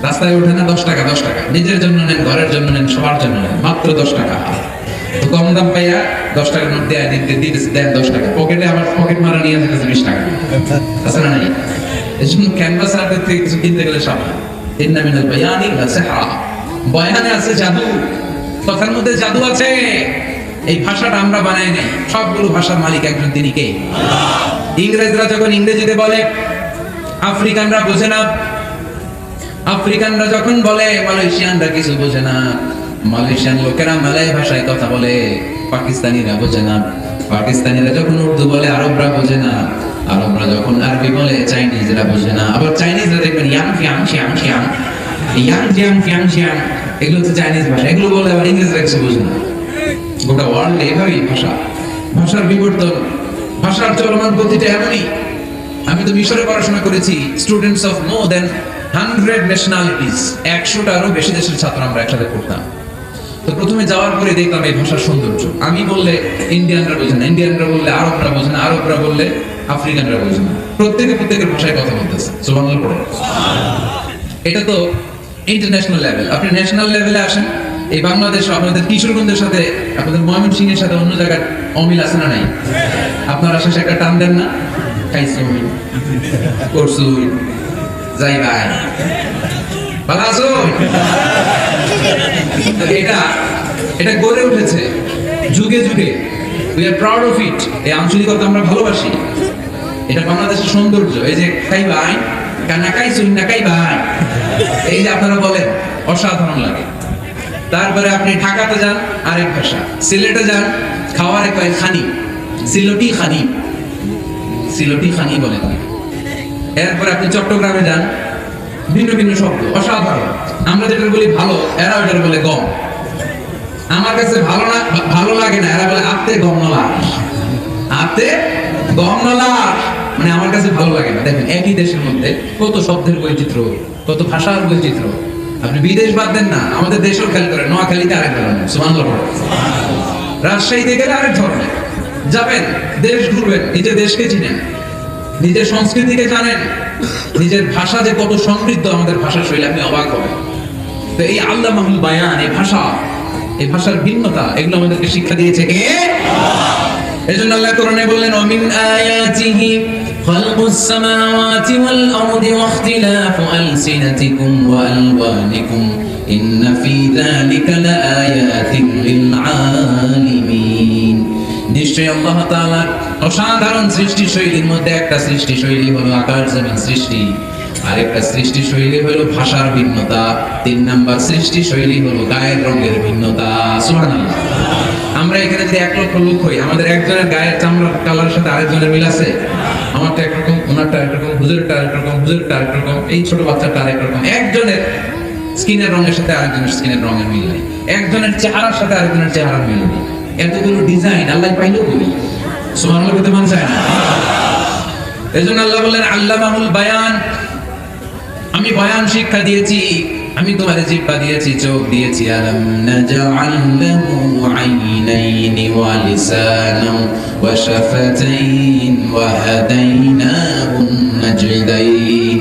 রাস্তায় ওঠে না 10 টাকা 10 টাকা, নিজের জন্য নেন, ঘরের জন্য নেন, সবার জন্য নেন, মাত্র 10 টাকা। তো কম দাম পাইয়া 10 টাকার নোট দেয়, দেন 10 টাকা, পকেটে আবার পকেট মারা নিয়ে যেতেছে 20 টাকা, আছে না নাই? এই জন্য ক্যানভাসারদের থেকে কিছু কিনতে গেলে সাবধান। ইন্না মিনাল বায়ানি লা সিহরা, বয়ানে আছে জাদু, কথার মধ্যে জাদু আছে। এই ভাষাটা আমরা বানাই নাই, সবগুলো ভাষার মালিক একজন, তিনি কে? ইংরেজরা যখন ইংরেজিতে বলে, আফ্রিকানরা বোঝে না। আফ্রিকানরা যখন বলে, মালয়েশিয়ানরা কিছু বোঝে না। মালয়েশিয়ান লোকেরা মালয় ভাষায় কথা বলে, পাকিস্তানিরা বোঝে না। পাকিস্তানিরা যখন উর্দু বলে, আরবরা বোঝে না। আরবরা যখন আরবি বলে, চাইনিজরা বোঝে না। আবার চাইনিজরা দেখবেন ইয়াং ফিয়াং শিয়াং শিয়াং, ইয়াং জিয়াং ফিয়াং শিয়াং, এগুলো হচ্ছে চাইনিজ ভাষা। এগুলো বলে আবার ইংরেজরা কিছু বোঝে না। গোটা ওয়ার্ল্ডে এভাবেই ভাষা, ভাষার বিবর্তন, ভাষার চলমান গতিটা এমনই। আমি তো মিশরে পড়াশোনা করেছি, students of more than 100 nationalities, 100টারও বেশি দেশের ছাত্র আমরা একসাথে পড়তাম। তো প্রথমে যাওয়ার পরে দেখলাম এই ভাষার সৌন্দর্য। আমি বললে ইন্ডিয়ানরা বোঝে না, ইন্ডিয়ানরা বললে আরবরা বোঝে না, আরবরা বললে আফ্রিকানরা বোঝে না। প্রত্যেকের ভাষায় কথা বলতেছে। সুবহানাল্লাহ পড়ে। এটা তো ইন্টারন্যাশনাল লেভেল। আপনি ন্যাশনাল লেভেলে আসেন, এই বাংলাদেশ আপনাদের কিশোরগঞ্জের সাথে, আপনাদের ময়মনসিংহের সাথে অন্য জায়গার অমিল আছে না নাই? আপনার আশেপাশে একটা টান দেন না, খাইছো করছু, যাই ভাই ভালো আছো। এটা গড়ে উঠেছে যুগে যুগে। We are proud of it. এই আঞ্চলিকতা আমরা ভালোবাসি, এটা বাংলাদেশের সৌন্দর্য। এই যে খাই ভাই, কানা খাইছুই না খাই ভাই, এই যে আপনারা বলেন, অসাধারণ লাগে। তারপরে আপনি ঢাকাতে যান, আরেক ভাষা। সিলেটে যান, খাওয়ার কয় খানি, সিলটি খানি, সিলটি খানি বলে। এরপরে আপনি চট্টগ্রামে যান, ভিন্ন ভিন্ন শব্দ, অসাধারণ। আমরা যেটা বলি ভালো, এরা ওটা বলে গম। আমার কাছে ভালো লাগে না, এরা বলে আতে গম নলা, আতে গম নলা, মানে আমার কাছে ভালো লাগে না। দেখেন, একই দেশের মধ্যে কত শব্দের বৈচিত্র্য, কত ভাষার বৈচিত্র্য। আপনি বিদেশ বাদ দেন না, আমাদের দেশেও খেয়াল করেন। নোয়াখালীতে আরেক ধরনের, সুবহানাল্লাহ। রাজশাহীতে গেলে আরেক ধরনের। যাবেন, দেশ ঘুরবেন, নিজের দেশকে চিনেন, নিজের সংস্কৃতিকে জানেন, নিজের ভাষা যে কত সমৃদ্ধ, আমাদের ভাষা শৈলী, আপনি অবাক হবেন। তো এই আল্লামাহুল বায়ান, এই ভাষা, এই ভাষার ভিন্নতা, এগুলো আমাদেরকে শিক্ষা দিয়েছে কে? এজন্য আল্লাহ কোরআনে বললেন, ওয়ামিন আয়াতিহি খালকুস সামাওয়াতি ওয়াল আরদি ওয়াখতিলাফু আলসিনাতিকুম ওয়া আলওয়ানিকুম ইন্না ফী যালিকা লাআয়াতিন লিল আলিমিন। নিশ্চয়ই আল্লাহ তাআলার অসাধারণ সৃষ্টি শৈলীর মধ্যে একটা সৃষ্টি শৈলী হলো আকাশ জমিন সৃষ্টি, আরেকটা সৃষ্টি শৈলী হলো ভাষার ভিন্নতা, 3 নাম্বার সৃষ্টি শৈলী হলো গায়ের রঙের ভিন্নতা। সুবহানাল্লাহ। আমরা এখানে যদি 1 লক্ষ লোক হই, আমাদের একজনের গায়ের চামড়ার কালারের সাথে আরেকজনের মিল আছে? আমারটা একরকম, ওনারটা একরকম, হুজুরটা একরকম, হুজুরটা একরকম, এই ছোট বাচ্চাটা আরেকরকম। একজনের স্কিনের রঙের সাথে আরেকজনের স্কিনের রঙের মিল নেই, একজনের চেহারার সাথে আরেকজনের চেহারার মিল নেই। এতগুলো ডিজাইন আল্লাহ পাইলো বলি, সুবহানাল্লাহ বলতে মন চায় না? এজন্য আল্লাহ বললেন আল্লামাহুল বায়ান, আমি বয়ান শিক্ষা দিয়েছি, আমি তোমার জিহ্বা দিয়েছি, চোখ দিয়েছি। আলাম নাজআল লাহু আইনাইনি ওয়া লিসানান ওয়া শাফাতাইন ওয়া হাদাইনাহুন নাজদাইন।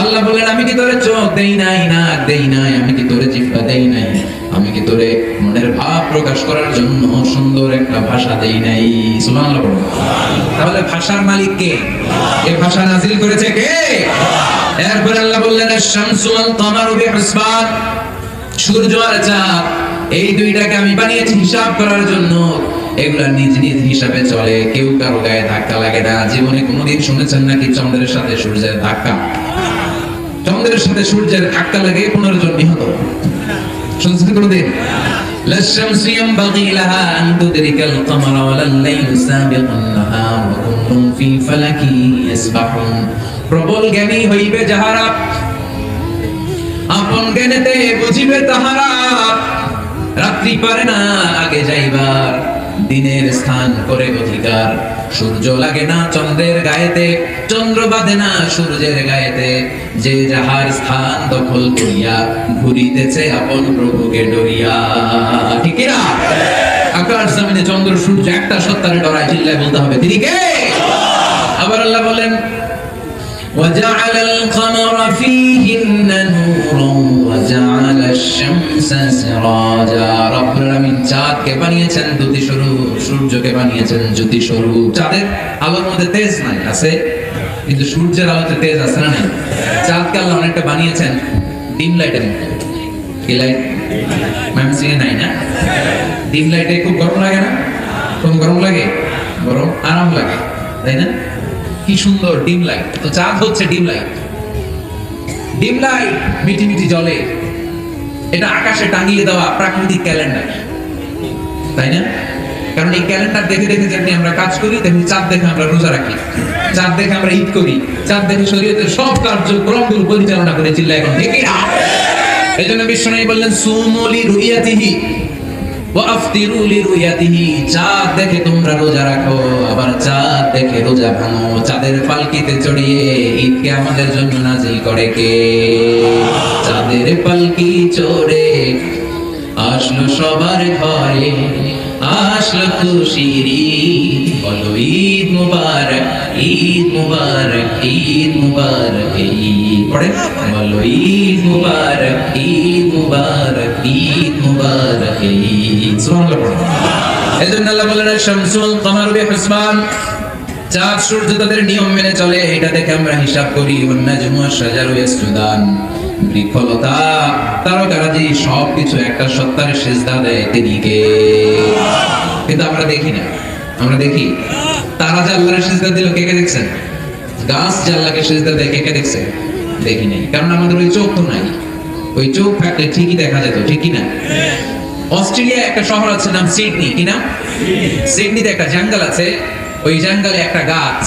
আল্লাহ বলেন আমি কি তোরে চোখ দেই নাই, নাক দেই নাই, আমি কি তোরে জিহ্বা দেই নাই, আমি কি তোরে মনের ভাব প্রকাশ করার জন্য সুন্দর একটা ভাষা দেই নাই? সুবহানাল্লাহ বলুন। তাহলে ভাষার মালিক কে? এই ভাষা নাজিল করেছে কে? এরপর আল্লাহ বললেন আশ-শামসু ওয়াল কামারু বিহুসবান, সূর্য আর চাঁদ এই দুইটাকে আমি বানিয়েছি হিসাব করার জন্য। এগুলা নিজ নিজ হিসাবে চলে, কেউ কারো গায়ে ধাক্কা লাগে না। জীবনে কোনোদিন শুনেছেন নাকি চন্দ্রের সাথে সূর্যের ধাক্কা? চন্দ্রের সাথে সূর্যের ধাক্কা লাগে 15 জন নিহত, শুনছেন কোনোদিন? লাশ-শামসু ইয়ানবাগি লাহা আন তুদরিকাল কামারা ওয়ালাল লাইলু সাবিকুন নাহার ওয়া কুল্লুন ফি ফালাকি ইয়াসবাহুন। প্রবল জ্ঞানী হইবে যাহারা, আপন জ্ঞানেতে বুঝিবে তাহারা। রাত্রি পারে না আগে যাইবার, দিনের স্থান করে অধিকার। সূর্য লাগে না চন্দ্রের গায়েতে, চন্দ্র বাঁধে না সূর্যের গায়েতে। যে যাহার স্থান দখল করিয়া ঘুরিতেছে আপন প্রভুকে ডরিয়া। ঠিক না? আকাশ জমিনে চন্দ্র সূর্য একটা সত্তারে ডরায়, চিল্লায় বলতে হবে তিনি কে? আবার আল্লাহ বলেন وجعل القمر فيهن نورا وجعل الشمس سراجا। রব আলামিন চাঁদকে বানিয়েছেন দ্যুতি স্বরূপ, সূর্যকে বানিয়েছেন জ্যোতি স্বরূপ। চাঁদের আলোর মধ্যে তেজ নাই, আছে, কিন্তু সূর্যের আলোতে তেজ আছে না নাই? চাঁদকে আল্লাহ অনেকটা বানিয়েছেন ডিম লাইটের মতো। কি লাইট? ম্যামসিনে নাই না? ডিম লাইটে খুব গরম লাগে না? খুব গরম লাগে? গরম আরাম লাগে, তাই না? কি সুন্দর ডিম লাইট। তো চাঁদ হচ্ছে ডিম লাইট। ডিম লাইট মিটি মিটি জলে, এটা আকাশে টাঙিয়ে দেওয়া প্রাকৃতিক ক্যালেন্ডার, তাই না? কারণ এই ক্যালেন্ডার দেখে দেখে যেমনি আমরা কাজ করি, তেমনি চাঁদ দেখে আমরা রোজা রাখি, চাঁদ দেখে আমরা ঈদ করি, চাঁদ দেখে শরীয়তের সব কার্যক্রমগুলো পরিচালনা করে। চিল্লা এখন ঠিক না? এই জন্য বিশ্বনবী বললেন সুমু লিরুয়াতিহি ওয়া আফতিরু লিরুয়াতিহি। চাঁদ দেখে তোমরা রোজা রাখো, আবার চাঁদ দেখে রোজা ভাঙো। চাঁদের পালকিতে চড়িয়ে ঈদকে আমাদের জন্য নাজিল করে কে? চাঁদের পালকি চড়ে আসলো সবার ঘরে, আসলো খুশির ঈদ। বলো ঈদ মুবারক, ঈদ মুবারক, ঈদ মুবারক। ঈদ পড়ে বলো ঈদ মুবারক, ঈদ মুবারক, ঈদ মুবারক। ঈদ সুবহানাল্লাহ পড়ে। এজন্য আল্লাহ বলেন আশ-শামসু ওয়াল কামারু বিহুসবান, চাঁদ সূর্য তাদের নিয়ম মেনে চলে, এটা দেখে আমরা হিসাব করি। ওয়ান নাজমু ওয়াশ-শাজারু ইয়াসজুদান, বৃক্ষলতা তারকারাজি সবকিছু একটা সত্তার সিজদা দেয়, তিনি কে? কিন্তু আমরা দেখি না। আমরা দেখি তারা যে আল্লাহর সিজদা দিল, কে কে দেখছেন? গাছ যে আল্লাহকে সিজদা দেয়, কে কে দেখছেন? দেখি নাই, কারণ আমাদের ওই চোখ তো নাই। ওই চোখ থাকলে ঠিকই দেখা যেত, ঠিক কি না? অস্ট্রেলিয়া একটা শহর আছে নাম সিডনি, কি নাম? সিডনিতে একটা জঙ্গল আছে, ওই জঙ্গলে একটা গাছ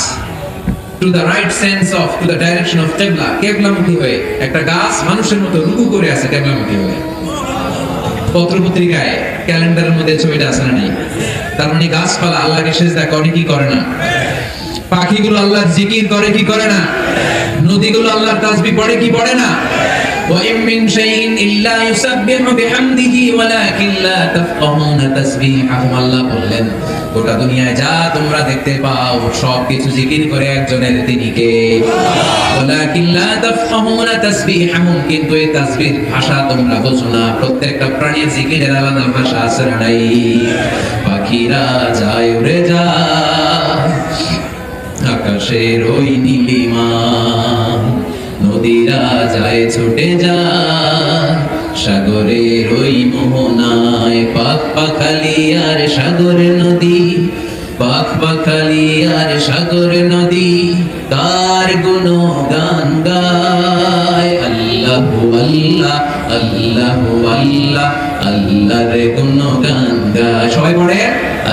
to the right sense of to the direction of qibla, কিবলামুখী হয়ে একটা গাছ মানুষের মতো রুকু করে আছে কিবলামুখী হয়ে। পত্রপত্রিকায় ক্যালেন্ডারের মধ্যে ছবিটা আছে না নাই? তার মানে গাছপালা আল্লাহকে সিজদা করে কি করে না? পাখিগুলো আল্লাহর জিকির করে কি করে না? নদীগুলো আল্লাহর তাসবিহ পড়ে কি পড়ে না? وَإِن مِّن شَيْءٍ إِلَّا يُسَبِّحُ بِحَمْدِهِ وَلَكِن لَّا تَفْقَهُونَ تَسْبِيحَهُمْ। আল্লাহ বললেন গোটা দুনিয়ায় যা তোমরা দেখতে পাও সবকিছু জিকির করে একজনের, তিনি কে? ওয়ালাকিন লা তাফকাহুনা তাসবিহাহুম, কিন্তু এই তাসবিহ ভাষা তোমরা বোঝো না। প্রত্যেকটা প্রাণীর জিকিরের আলাদা ভাষা আছে না নাই? পাখিরা যায় উড়ে যায় আকাশের ওই নীলিমা, নদীরা যায় ছুটে যায় সাগরের ওই মোহনায়। পাক পাখালি আর সাগর নদী, পাক পাখালি আর সাগর নদী, তার গুণগান গায়। আল্লাহু আল্লাহ, আল্লাহু আল্লাহ, আল্লাহর গুণগান গায়। সবাই পড়ে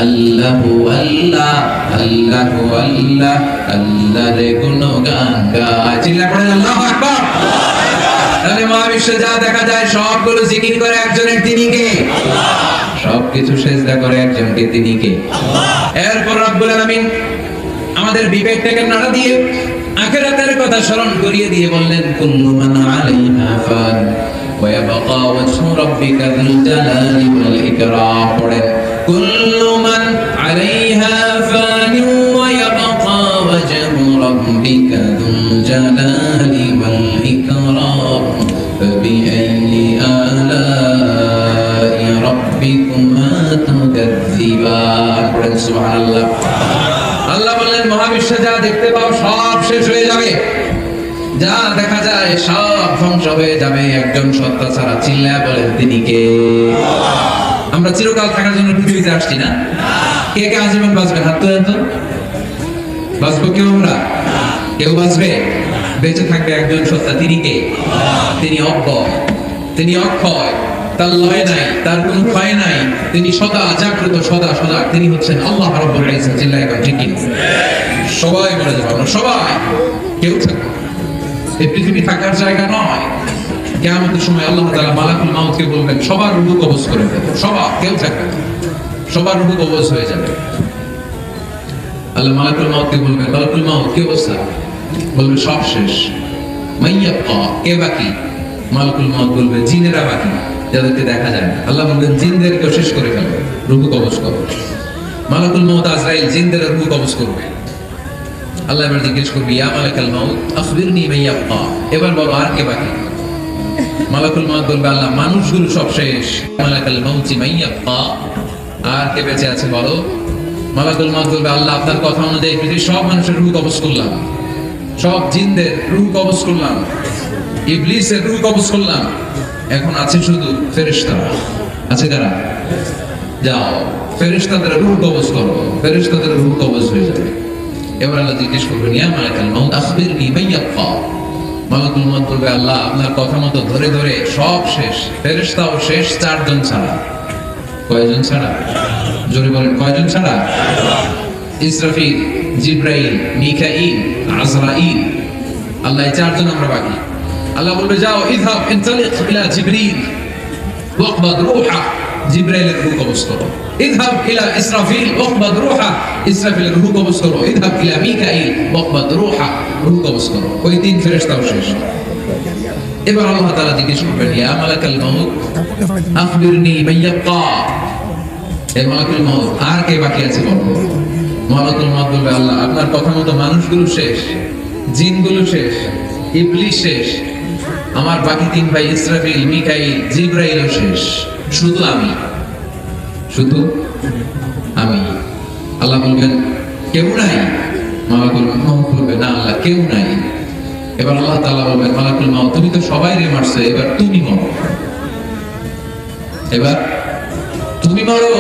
আল্লাহু আল্লাহ, আল্লাহু আল্লাহ, আল্লাহর গুণগান গায়। চিল্লা পড়ে আল্লাহু আকবার। তাহলে মহাবিশ্বে যা দেখা যায় সবগুলো জিকির করে একজনের, তিনি কে? সবকিছু সিজদা করে একজনকে, তিনি কে? এরপর রব্বুল আলামিন আমাদের আমাদের বিবেকটাকে নাড়া দিয়ে আখিরাতের কথা স্মরণ করিয়ে দিয়ে বললেন কুল্লু মান আলাইহা ফান ওয়া ইয়াবকা ওয়াজহু রাব্বিকা যুল জালালি ওয়াল ইকরাম। পড়েন কুল্লু মান আলাইহা ফান ওয়া ইয়াবকা ওয়াজহু রাব্বিকা যুল জালালি ওয়াল ইকরাম ফাবিআইয়ি আলাই রাব্বিকুমা তুকাযযিবান। পড়েন সুবহানাল্লাহ। আল্লাহ বললেন মহাবিশ্বে যা দেখতে পাও সব শেষ হয়ে যাবে, যা দেখা যায় সব ধ্বংস হয়ে যাবে, একজন সত্তা ছাড়া। চিল্লায়া বলেন তিনি কে? আমরা চিরকাল থাকার জন্য পৃথিবীতে আসছি না? কে কে আজীবন বাঁচবেন? হাত তোলেন তো। বাঁচবো কেউ? আমরা কেউ বাঁচবে? বেঁচে থাকবে একজন সত্তা, তিনি কে? তিনি অব্যয়, তিনি অক্ষয়, তার লয় নাই, তার কোনো ক্ষয় নাই, তিনি সদা জাগ্রত, সদা সজাগ, তিনি হচ্ছেন আল্লাহ রাব্বুল ইজ্জত। চিল্লায়া বলেন ঠিক কি? সবাই মরে যাবো আমরা, সবাই, কেউ থাকবে। এই পৃথিবী থাকার জায়গা নয়। কিয়ামতের সময় আল্লাহ তাআলা মালাকুল মাউতকে বলবেন সবার রূহ কবজ করে দেব, সবার, কেউ থাকবে না, সবার রূহ কবজ হয়ে যাবে। আল্লাহ মালাকুল মাউতকে বলবেন মালাকুল মাউত কি অবস্থা? বলবে সব শেষ। মাইয়াবকা, কে বাকি? মালাকুল মাউত বলবে জিনেরা বাকি, যাদেরকে দেখা যায় না। আল্লাহ বলবেন জিনদেরকে শেষ করে ফেলো, রূহ কবজ করো। মালাকুল মাউত আজরাইল জিনদের রূহ কবজ করবে। আল্লাহ এবার জিজ্ঞেস করবে ইয়া মালাকাল মাউত আখবিরনি মাইয়াবকা, এবার বলো আর কে বাকি? মালাকুল মাউত বলবে আল্লাহ মানুষগুলো সব শেষ। মালাকাল মাউতি মাইয়াবকা, আর কে বেঁচে আছে বলো? মালাকুল মাউত বলবে আল্লাহ আপনার কথা অনুযায়ী পৃথিবীর সব মানুষের রূহ কবজ করলাম, সব জিনদের রূহ কবজ করলাম, ইবলিসের রূহ কবজ করলাম, এখন আছে শুধু ফেরেশতারা। আছে কারা? যাও ফেরেশতাদের রূহ কবজ করো, ফেরেশতাদের রূহ কবজ হয়ে যাবে। এবার আল্লাহ জিজ্ঞেস করবেন ইয়া মালাকাল মাউত আখবিরনি মাইয়াবকা। মালাকুল মাউত বলবে আল্লাহ আপনার কথা মতো ধরে ধরে সব শেষ, ফেরেশতাও শেষ, চারজন ছাড়া। কয়জন ছাড়া? জোরে বলেন কয়জন ছাড়া? ইসরাফিল, জিবরাইল, মিকাইল, আজরাইল। আল্লাহ এই চারজন আমরা বাকি। আল্লাহ বলবে যাও ইযহাব ইনতালিক ইলা জিবরিল ওয়াকবাদ রূহা, জিবরাইলের রূহ কবজ করো। ইযহাব ইলা ইসরাফিল ওয়াকবাদ রূহা, ইসরাফিলের রূহ কবজ করো। ইযহাব ইলা মিকাইল ওয়াকবাদ রূহা, রূহ কবজ করো। ওই তিন ফেরেশতাও শেষ। এবার আল্লাহ তাআলা জিজ্ঞেস করবেন ইয়া মালাকাল মাউত আখবিরনি মাইয়াবকা। এই মালাকুল মাউত আর কে বাকি আছে বলো? মালাকুল মাউত বলবে আল্লাহ আপনার কথা মতো মানুষগুলো শেষ, জিনগুলো শেষ, ইবলিস শেষ, আমার বাকি তিন ভাই ইসরাফিল, মিকাইল, জিবরাইলও শেষ, শুধু আমি, শুধু আমি। আল্লাহ বলবেন কেউ নাই? মালাকুল মাউত বলবে না আল্লাহ কেউ নাই। এবার আল্লাহ তাআলা বলবেন মালাকুল মাউত তুমি তো সবাইরে মারছো, এবার তুমি মরো, এবার তুমি মরো,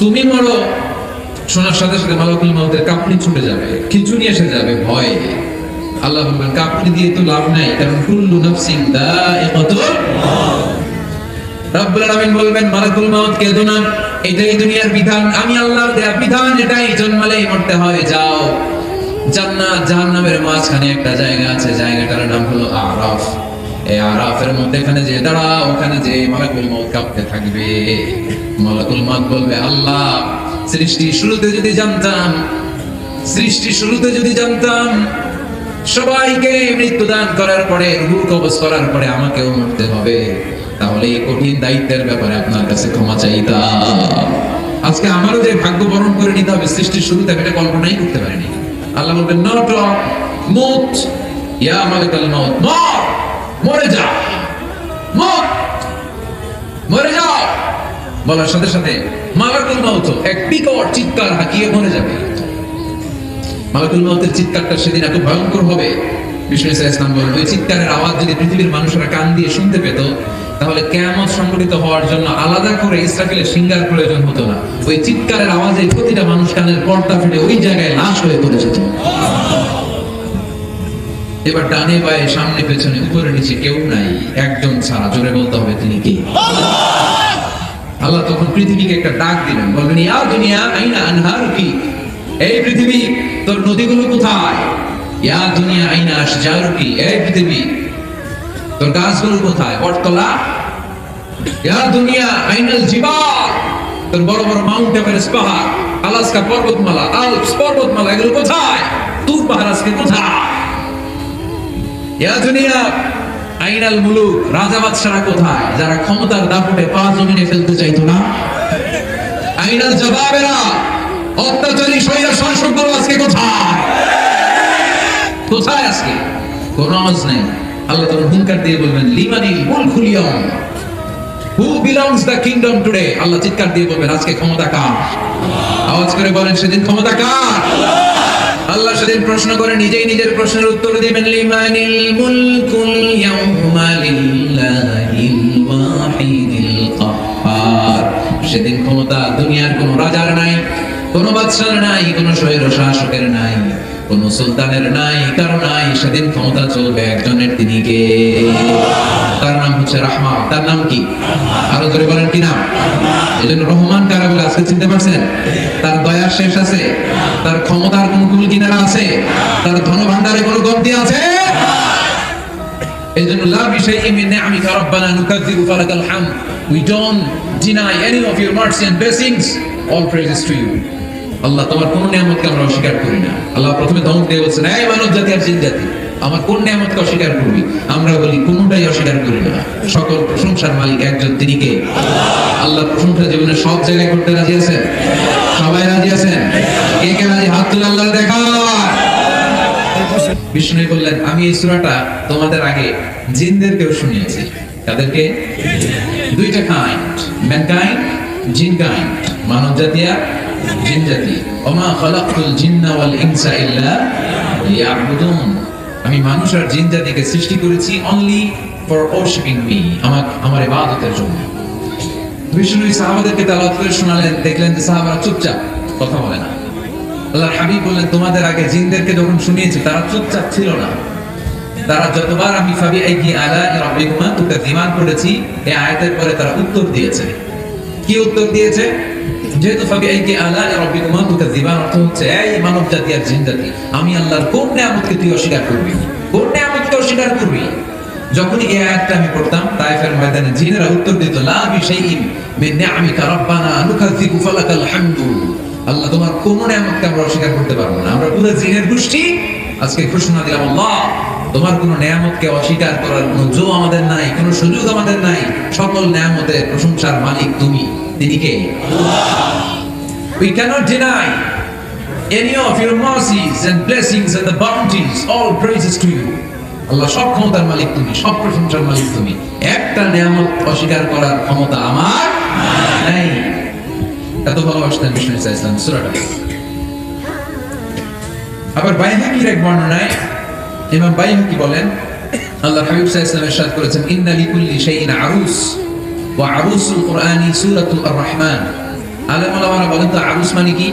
তুমি মরো। শোনার সাথে সাথে মালাকুল মাউতের কাঁপুনি ছুটে যাবে, খিঁচুনি এসে যাবে ভয়ে। আল্লাহ বলবেন কাঁপুনি দিয়ে তো লাভ নাই, কারণ কুল্লু নাফসিন যায়িকাতুল মাউত। রব্বুল আলামিন বলবেন মালাকুল মাউত কেঁদো না, এটাই দুনিয়ার বিধান, আমি আল্লাহর দেয়া বিধান, এটাই জন্মালেই মরতে হয়। যাও জান্নাত জাহান্নামের মাঝখানে একটা জায়গা আছে, জায়গাটার নাম হলো আরাফ। এই আরাফের মধ্যে এখানে যে দাঁড়া, ওখানে যে মালাকুল মাউত কাঁপতে থাকবে। মালাকুল মাউত বলবে আল্লাহ সৃষ্টি শুরুতে যদি জানতাম, সৃষ্টি শুরুতে যদি জানতাম সবাইকে মৃত্যুদান করার পরে রূহ কবজ করার পরে আমাকেও মরতে হবে, তাহলে এই কঠিন দায়িত্বের ব্যাপারে আপনার কাছে ক্ষমা চাইতাম। আজকে আমারও যে ভাগ্য বরণ করে নিতে হবে সৃষ্টির শুরুতে, আমি এটা কল্পনাই করতে পারিনি। আল্লাহ বলবেন নট মুত ইয়া মালাকাল মাউত, মর, মরে যা, মত, মরে যাও। বলার সাথে সাথে মালাকুল মাউত এক বিকট চিৎকার হাঁকিয়ে মরে যাবে। মালাকুল মাউতের চিৎকারটা সেদিন এত ভয়ঙ্কর হবে, বিষ্ণু ইসলাম বলেন ওই চিৎকারের আওয়াজ যদি পৃথিবীর মানুষেরা কান দিয়ে শুনতে পেত, তাহলে কিয়ামত সংঘটিত হওয়ার জন্য আলাদা করে ইসরাফিলের সিঙ্গার প্রয়োজন হতো না। ওই চিৎকারের আওয়াজে প্রতিটা মানুষ কানের পর্দা ফেটে ওই জায়গায় লাশ হয়ে পড়ে যেত। এবার ডানে বায়ে সামনে পেছনে উপরে নিচে কেউ নাই, একজন ছাড়া। জোরে বলতে হবে তিনি কে? আল্লাহ তখন পৃথিবীকে একটা ডাক দিলেন, বলবেন ইয়া দুনিয়া আইনা আনহারুকি, এই পৃথিবী তোর নদীগুলো কোথায়? ইয়া দুনিয়া আইনা আশজারুকি, এই পৃথিবী তোর গাছগুলো কোথায়? বটতলা। ইয়া দুনিয়া আইনাল জিবাল, তোর বড় বড় মাউন্ট এভারেস্ট পাহাড়, আলাস্কা পর্বতমালা, আল্পস পর্বতমালা, এগুলো কোথায়? তুর পাহাড় আজকে কোথায়? ইয়া দুনিয়া আইনাল মুলুক, রাজা বাদশারা কোথায় যারা ক্ষমতার দাপটে পা জমিনে ফেলতে চাইতো না? আইনাল জবাবেরা, অত্যাচারী স্বৈর শাসকগুলো আজকে কোথায়? কোথায় আজকে? কোন আওয়াজ নেই। আল্লাহ তখন হুঙ্কার দিয়ে বলবেন, লিমানিল মুলকুল ইয়াউম, who belongs the kingdom today. Allah চিৎকার দিয়ে বলবেন, আজকে ক্ষমতা কার? আওয়াজ করে বলেন, সেদিন ক্ষমতা কার? আল্লাহ সেদিন প্রশ্ন করে নিজেই নিজের প্রশ্নের উত্তর দিবেন, লিমানিল মুলকুল ইয়াউমা লিল্লাহিল ওয়াহিদিল কাহ্হার। সেদিন ক্ষমতা দুনিয়ার কোন রাজার নাই, কোন বাদশার নাই, কোন স্বৈর শাসকের নাই, কোন সুলতানের নাই, কারো নাই। সেদিন ক্ষমতা চলবে একজনের, তিনি কে? তার নাম হচ্ছে রহমান। তার নাম কি? আরো ধরে বলেন কি নাম? এজন্য রহমান কারা বলে আজকে চিনতে পারছেন? তার দয়ার শেষ আছে? তার ক্ষমতার কোন কুল কিনারা আছে? তার ধন ভান্ডারে কোন কমতি আছে? এজন্য লা বিশাইইন মিন নি'আমিকা রাব্বানা নুকাযযিবু ফালাকাল হামদ। We don't deny any of your mercy and blessings. All praises to you. আল্লাহ, তোমার কোন নিয়ামতকে আমরা অস্বীকার করি না। আল্লাহ প্রথমে ধমক দিয়ে বলছেন, এই মানব জাতি আর জিন জাতি, আমার কোন নিয়ামতকে অস্বীকার করবি? আমরা বলি কোনটাই অস্বীকার করি না। সকল প্রশংসার মালিক একজন, তিনি কে? আল্লাহ প্রশংসা জীবনে সব জায়গায় করতে রাজি আছেন? সবাই রাজি আছেন? কে কে রাজি? হাত তুলে আল্লাহ দেখা। বিষ্ণু বললেন, আমি এই সূরাটা তোমাদের আগে জিনদেরকেও শুনিয়েছি। তাদেরকে? দুইটা কাইন্ড, ম্যানকাইন্ড, জিন কাইন্ড, মানব জাতি আর জিন জাতি। ওমা খালাকতুল জিন্না ওয়াল ইনসা ইল্লা লিয়াবুদুন। আমি মানুষ আর জিন জাতিকে সৃষ্টি করেছি অনলি ফর ওয়ার্শিপিং মি, আমার ইবাদতের জন্য। বিষ্ণু সাহাবাদেরকে তেলাওয়াত করে শোনালেন, দেখলেন যে সাহাবারা চুপচাপ, কথা বলে না। আল্লাহর হাবিব বললেন, তোমাদের আগে জিনদেরকে যখন শুনিয়েছি তারা চুপচাপ ছিল না। তারা যতবার আমি ফাবিআইয়ি আলাই রাব্বিকুমা তুকাযিবান পড়েছি, এই আয়াতের পরে তারা উত্তর দিয়েছে। কি উত্তর দিয়েছে? যেহেতু ফাবিআইয়ি আলাই রাব্বিকুমা তুকাযিবান অর্থ হচ্ছে, এই মানব জাতি আর জিন জাতি, আমি আল্লাহর কোন নিয়ামতকে তুই অস্বীকার করবি? কোন নিয়ামতকে অস্বীকার করবি? যখনই এই আয়াতটা আমি পড়তাম, তায়েফের ময়দানে জিনেরা উত্তর দিত, লা বিশাইইন মিন নি'আমিকা রাব্বানা নুকাযযিবু ফালাকাল হামদু। আল্লাহ, তোমার কোন নিয়ামতকে আমরা অস্বীকার করতে পারবো না। আমরা পুরো জিনের গোষ্ঠী আজকে ঘোষণা দিলাম, আল্লাহ তোমার কোন নিয়ামতকে অস্বীকার করার কোন জো আমাদের নাই, কোন সুযোগ আমাদের নাই। সকল নিয়ামতের প্রশংসার মালিক তুমি, তিনি কে? We cannot deny any of your mercies and blessings and the bounties. All praises to you. আল্লাহ, সব ক্ষমতার মালিক তুমি, সব প্রশংসার মালিক তুমি। একটা নিয়ামত অস্বীকার করার ক্ষমতা আমার নাই। এত ভালোবাসতেন বিষ্ণু ইসলাম সূরাটা। আবার বাইহাকির এক বর্ণনায় ইমাম বাইহাকি বলেন, আল্লাহর হাবিব সাল্লাল্লাহু আলাইহি ওয়াসাল্লাম ইরশাদ করেছেন, ইন্না লিকুল্লি শাইইন আরুস ওয়া আরুসুল কুরআনি সূরাতুর রহমান। আলেম ওলামারা বলেন তো আরুস মানে কি?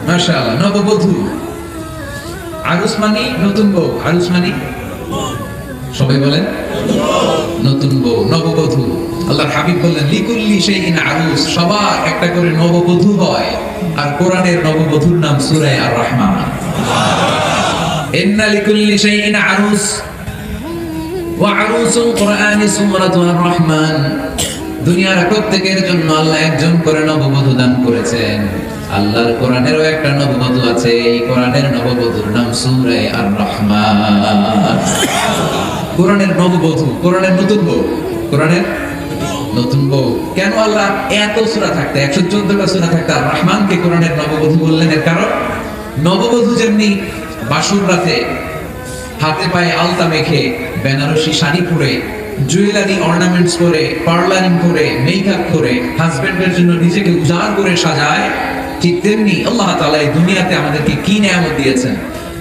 মাশাআল্লাহ, নববধূ। আরুস মানে নতুন বউ। আরুস মানে সবাই বলেন নতুন বউ, নববধূ। আল্লাহর হাবিব বললেন, লিকুল্লি শাইইন আরুস, সবার একটা করে নববধূ হয়। আর কোরআনের নববধূর নাম সূরা আর রহমান। ইন্না লিকুল্লি শাইইন আরুস ওয়া আরুসুল কুরআনি সূরাতুর রহমান। দুনিয়ার প্রত্যেকের জন্য আল্লাহ একজন করে নববধূ দান করেছেন। আল্লাহর কোরআনেরও একটা নববধূ আছে, এই কোরআনের নববধূর নাম সূরা আর রহমান। কোরআনের নববধূ, কোরআনের নতুন বউ, কোরআনের নতুন বউ। কেন আল্লাহ এত সূরা থাকতে, 114টা সূরা থাকতে আর রহমানকে কোরআনের নববধূ বললেন? এর কারণ, নববধূ যেমনি বাসর রাতে হাতে পায়ে আলতা মেখে, বেনারসি শাড়ি পরে, জুয়েলারি অর্নামেন্টস করে, পার্লারিং করে, মেকআপ করে হাজবেন্ডের জন্য নিজেকে উজাড় করে সাজায়, ঠিক তেমনি আল্লাহ তাআলা এই দুনিয়াতে আমাদেরকে কি নিয়ামত দিয়েছেন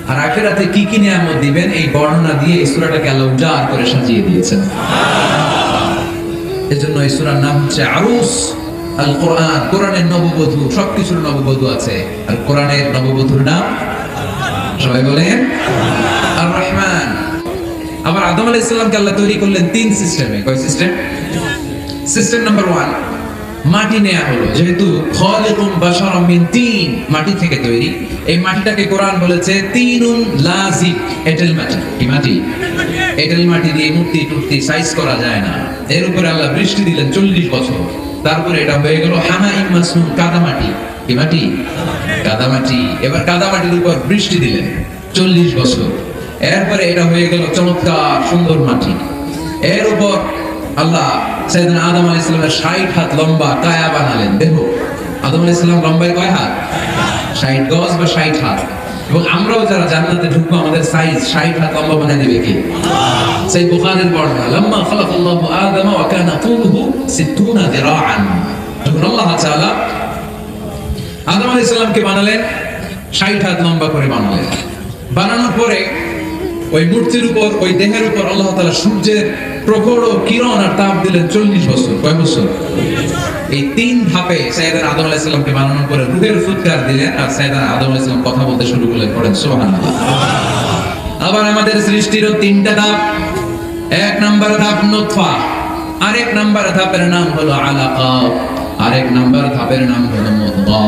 আর আখিরাতে কি কি নিয়ামত দিবেন, এই বর্ণনা দিয়ে এই সূরাটাকে আল্লাহ উজাড় করে সাজিয়ে দিয়েছেন। এজন্য এই সূরার নাম হচ্ছে আরুস। আল কোরআন, কোরআনের নববধূ, সবকিছুর নববধূ আছে। আর কোরআনের নববধূর নাম সবাই বলেন আর রহমান। আবার আদম আলাইহিস সালামকে আল্লাহ তৈরি করলেন 3 সিস্টেমে। কয় সিস্টেম? সিস্টেম নাম্বার 1, মাটি নেয়া হলো। যেহেতু খালিকুম বাশারাম মিন তিন, মাটি থেকে তৈরি, এই মাটিটাকে কোরআন বলেছে তিনুন লাযিক, এঁটেল মাটি। কি মাটি? এঁটেল মাটি দিয়ে মূর্তি টুর্তি সাইজ করা যায় না। এর উপরে আল্লাহ বৃষ্টি দিলেন 40 বছর। তারপরে এটা হয়ে গেল হামাইম মাসনুন, কাদামাটি। কি মাটি? কাদামাটি। এবার কাদামাটির উপর বৃষ্টি দিলেন 40 বছর। এরপরে এটা হয়ে গেল চমৎকার সুন্দর মাটি। এর উপর আল্লাহ সাইয়েদনা আদম আলাইহিস সালামের 60 হাত লম্বা কায়া বানালেন। দেখো আদম আলাইহিস সালাম লম্বায় কয় হাত? 60 গজ বা 60 হাত। এবং আমরাও যারা জান্নাতে ঢুকবো আমাদের সাইজ 60 হাত লম্বা বানিয়ে দেবে কে? সেই বুখারীর বর্ণনা, লাম্মা খালাকাল্লাহু আদম ওয়া কানা তুলুহু 60 যিরাআন। যখন আল্লাহ তাআলা আদম আলাইহিস সালামকে বানালেন 60 হাত লম্বা করে বানালেন। বানানোর পরে ওই মূর্তির উপর, ওই দেহের উপর আল্লাহ তাআলা সূর্যের প্রখর কিরণ আর তাপ দিলেন 40 বছর। কয় বছর? এই 3 ধাপে সাইয়েদনা আদম আলাইহিস সালামকে বানানোর পরে রূহের ফুৎকার দিলেন আর সাইয়েদনা আদম আলাইহিস সালাম কথা বলতে শুরু করলেন। পড়েন সুবহানাল্লাহ। আবার আমাদের সৃষ্টিরও 3টা ধাপ। এক নাম্বার ধাপ নুতফা, আরেক নাম্বার ধাপের নাম হলো আলাকা, আরেক নাম্বার ধাপের নাম হলো মুদগা।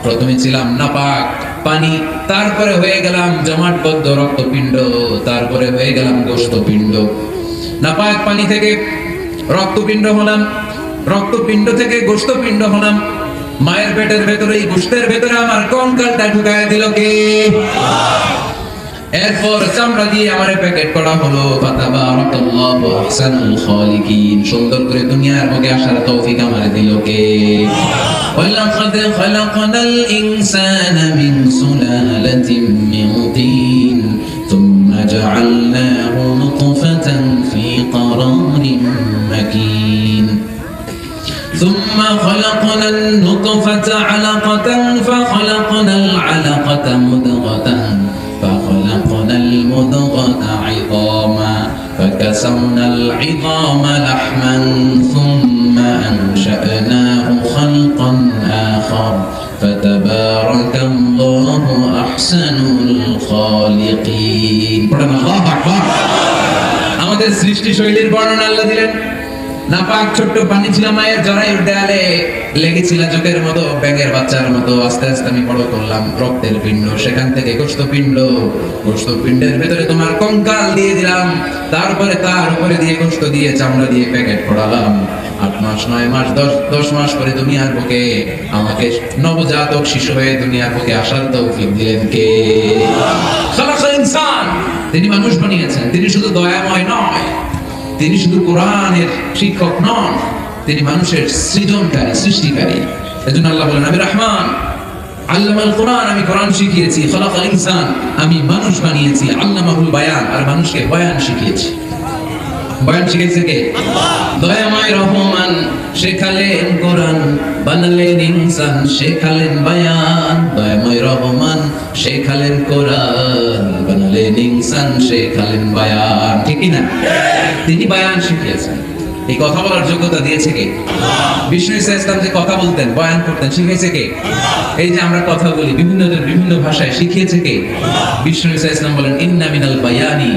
প্রথমে ছিলাম নাপাক পানি, তারপরে হয়ে গেলাম জমাটবদ্ধ রক্তপিণ্ড, তারপরে হয়ে গেলাম গোশতপিণ্ড। নাপাক পানি থেকে রক্তপিণ্ড হলাম, রক্তপিণ্ড থেকে গোশতপিণ্ড হলাম। মায়ের পেটের ভেতরে, এই গোশতের ভেতরে আমার কঙ্কালটা ঢুকায় দিল কে? এরপর চামড়া দিয়ে আমারে প্যাকেট করা হলো। ফাতাবারাকাল্লাহু আহসানুল খালিকিন। সুন্দর করে দুনিয়ার বুকে আসার তৌফিক আমারে দিল কে? ওয়ালাকাদ খালাকনাল ইনসানা মিন সুলালাতিন মিন তিন থুম্মা জাআলনাহু নুতফাতান ফি قرارٍ مكين ثم خلقنا النطفة علقة فخلقنا العلقة مضغة فخلقنا المضغة عظاما فكسونا العظام لحما ثم أنشأناه خلقا آخر فتبارك الله أحسن الخالقين. الله أكبر. আমাদের সৃষ্টি শৈলীর বর্ণনা আল্লাহ দিলেন। নাপাক ছোট্ট পানি ছিল মায়ের জরায়ুর দেয়ালে, লেগেছিল চোখের মতো, ব্যাঙের বাচ্চার মতো। আস্তে আস্তে আমি বড় করলাম রক্তের পিণ্ড, সেখান থেকে গোশতপিণ্ড, গোশতপিণ্ডের ভেতরে তোমার কঙ্কাল দিয়ে দিলাম, তারপরে তার উপরে দিয়ে গোশত দিয়ে চামড়া দিয়ে প্যাকেট পড়ালাম। 8 মাস 9 মাস 10 মাস পরে দুনিয়ার বুকে আমাকে নবজাতক শিশু হয়ে দুনিয়ার বুকে আসার তৌফিক দিলেন কে? খালাকাল ইনসান। তিনি মানুষ বানিয়েছেন। তিনি শুধু দয়াময় নয়, তিনি শুধু কোরআনের শিক্ষক নন, তিনি মানুষের সৃজনকারী, সৃষ্টিকারী। এজন্য আল্লাহ বলেন আমি রহমান, আল্লামাল কোরআন, আমি কোরআন শিখিয়েছি। খালাকাল ইনসান, আমি মানুষ বানিয়েছি। আল্লামাহুল বায়ান, আর মানুষকে বয়ান শিখিয়েছি। বয়ান শিখিয়েছে কে? দয়াময় রহমান শেখালেন কোরআন, বানালেন ইনসান, শেখালেন বায়ান। দয়াময় রহমান শেখালেন কোরআন, বানালেন ইনসান, শেখালেন বায়ান। ঠিক কি না? তিনি বায়ান শিখিয়েছেন। এই কথা বলার যোগ্যতা দিয়েছে কে? বিষ্ণু ইসলাম যে কথা বলতেন, বয়ান করতেন, শিখিয়েছে কে? এই যে আমরা কথা বলি বিভিন্ন বিভিন্ন ভাষায়, শিখিয়েছে কে? বিষ্ণু ইসলাম বলেন ইন্না মিনাল বায়ানি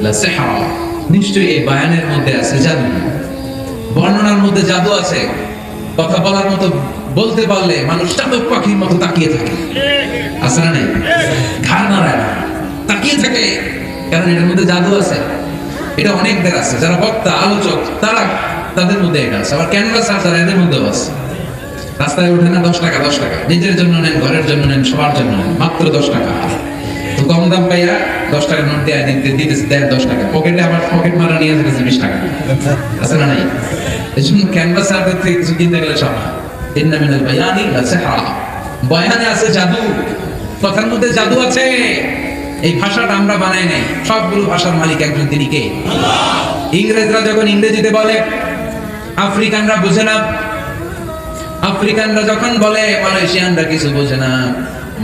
লা সিহরা। নিশ্চয়ই এই বায়ানের মধ্যে আছে জাদু, বর্ণনার মধ্যে জাদু আছে। কথা বলার মতো, বলতে পারলে মানুষ চাতক পাখির মতো তাকিয়ে থাকে, আছে না? নেই? ঘাড় নাড়ায় না, তাকিয়ে থাকে, কারণ এটার মধ্যে জাদু আছে। এটা অনেকদের আছে, যারা বক্তা আলোচক, তারা, তাদের মধ্যে এটা আছে। আবার ক্যানভাসার যারা, এদের মধ্যেও আছে। রাস্তায় ওঠে না 10 টাকা 10 টাকা, নিজের জন্য নেন, ঘরের জন্য নেন, সবার জন্য নেন, মাত্র 10 টাকা। তো কম দাম পাইয়া 10 টাকা নোট দিয়ে দিতেছে, দেন 10 টাকা, পকেটে আবার পকেট মারা নিয়ে যেতেছে 20 টাকা, আছে না? নাই? এই জন্য ক্যানভাসারদের থেকে কিছু কিনতে গেলে সব ইন্না মিনাল বায়ানি লা সিহরা। বয়ানে আছে জাদু, কথার মধ্যে জাদু আছে। এই ভাষাটা আমরা বানাই নাই, সবগুলো ভাষার মালিক একজন, তিনি কে? ইংরেজরা যখন ইংরেজিতে বলে আফ্রিকানরা বোঝে না, আফ্রিকানরা যখন বলে মালয়েশিয়ানরা কিছু বোঝে না,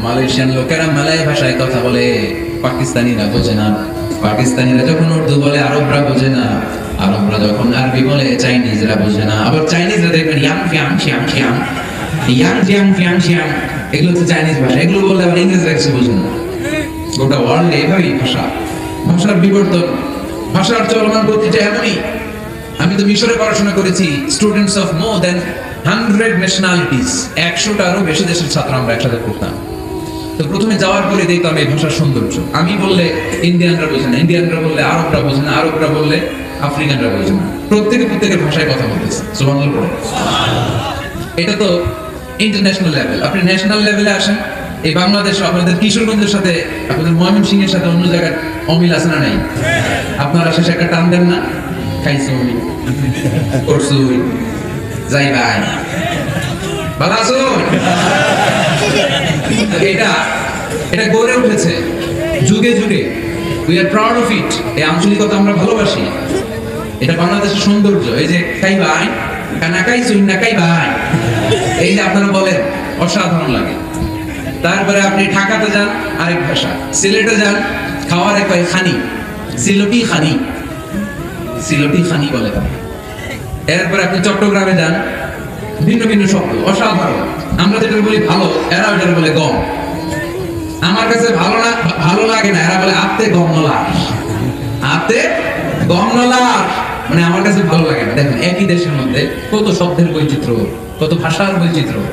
মালয়েশিয়ান লোকেরা মালয় ভাষায় কথা বলে, পাকিস্তানিরা বোঝে না, পাকিস্তানিরা যখন উর্দু বলে আরবরা বোঝে না, আরবরা যখন আরবি বলে চাইনিজরা বোঝে না। আবার চাইনিজরা দেখবেন ইয়াং ফিয়াং শিয়াং শিয়াং, ইয়াং ফিয়াং ফিয়াং শিয়াং, এগুলো হচ্ছে চাইনিজ ভাষা। এগুলো বললে আবার ইংরেজরা কিছু বোঝে না। গোটা ওয়ার্ল্ডে এভাবেই ভাষা, ভাষার বিবর্তন, ভাষার চলমান গতিটা এমনই। আমি তো মিশরে পড়াশোনা করেছি, students of more than 100 nationalities, 100টারও বেশি দেশের ছাত্র আমরা একসাথে পড়তাম। তো প্রথমে যাওয়ার পরে দেখতাম এই ভাষার সৌন্দর্য। আমি বললে ইন্ডিয়ানরা বোঝে না, ইন্ডিয়ানরা বললে আরবরা বোঝে না, আরবরা বললে আফ্রিকানরা বোঝে না। প্রত্যেকের ভাষায় কথা বলতেছে। সুবহানাল্লাহ। এটা তো ইন্টারন্যাশনাল লেভেল। আপনি ন্যাশনাল লেভেলে আসেন, এই বাংলাদেশ আপনাদের কিশোরগঞ্জের সাথে, আপনাদের ময়মনসিংহের সাথে অন্য জায়গার অমিল আছে না নাই? আপনারা শেষে একটা টান দেন না, খাইছুই করছুই যাই ভাই ভালো আছো। এটা এটা গড়ে উঠেছে যুগে যুগে। We are proud of it. এই আঞ্চলিকতা আমরা ভালোবাসি, এটা বাংলাদেশের সৌন্দর্য। এই যে খাই ভাই কানা খাইছুই না খাই ভাই, এই যে আপনারা বলেন, অসাধারণ লাগে। তারপরে আপনি ঢাকাতে যান, আরেক ভাষা। সিলেটে যান, খাওয়ার এক খানি, সিলটি খানি, সিলটি খানি বলে। এরপরে আপনি চট্টগ্রামে যান, ভিন্ন ভিন্ন শব্দ, অসাধারণ। আমরা যেটা বলি ভালো, এরা ওটা বলে গম। আমার কাছে ভালো না, ভালো লাগে না, এরা বলে আত্তে গম নলা, আত্তে গম নলা, মানে আমার কাছে ভালো লাগে না। দেখেন একই দেশের মধ্যে কত শব্দের বৈচিত্র্য, কত ভাষার বৈচিত্র্য।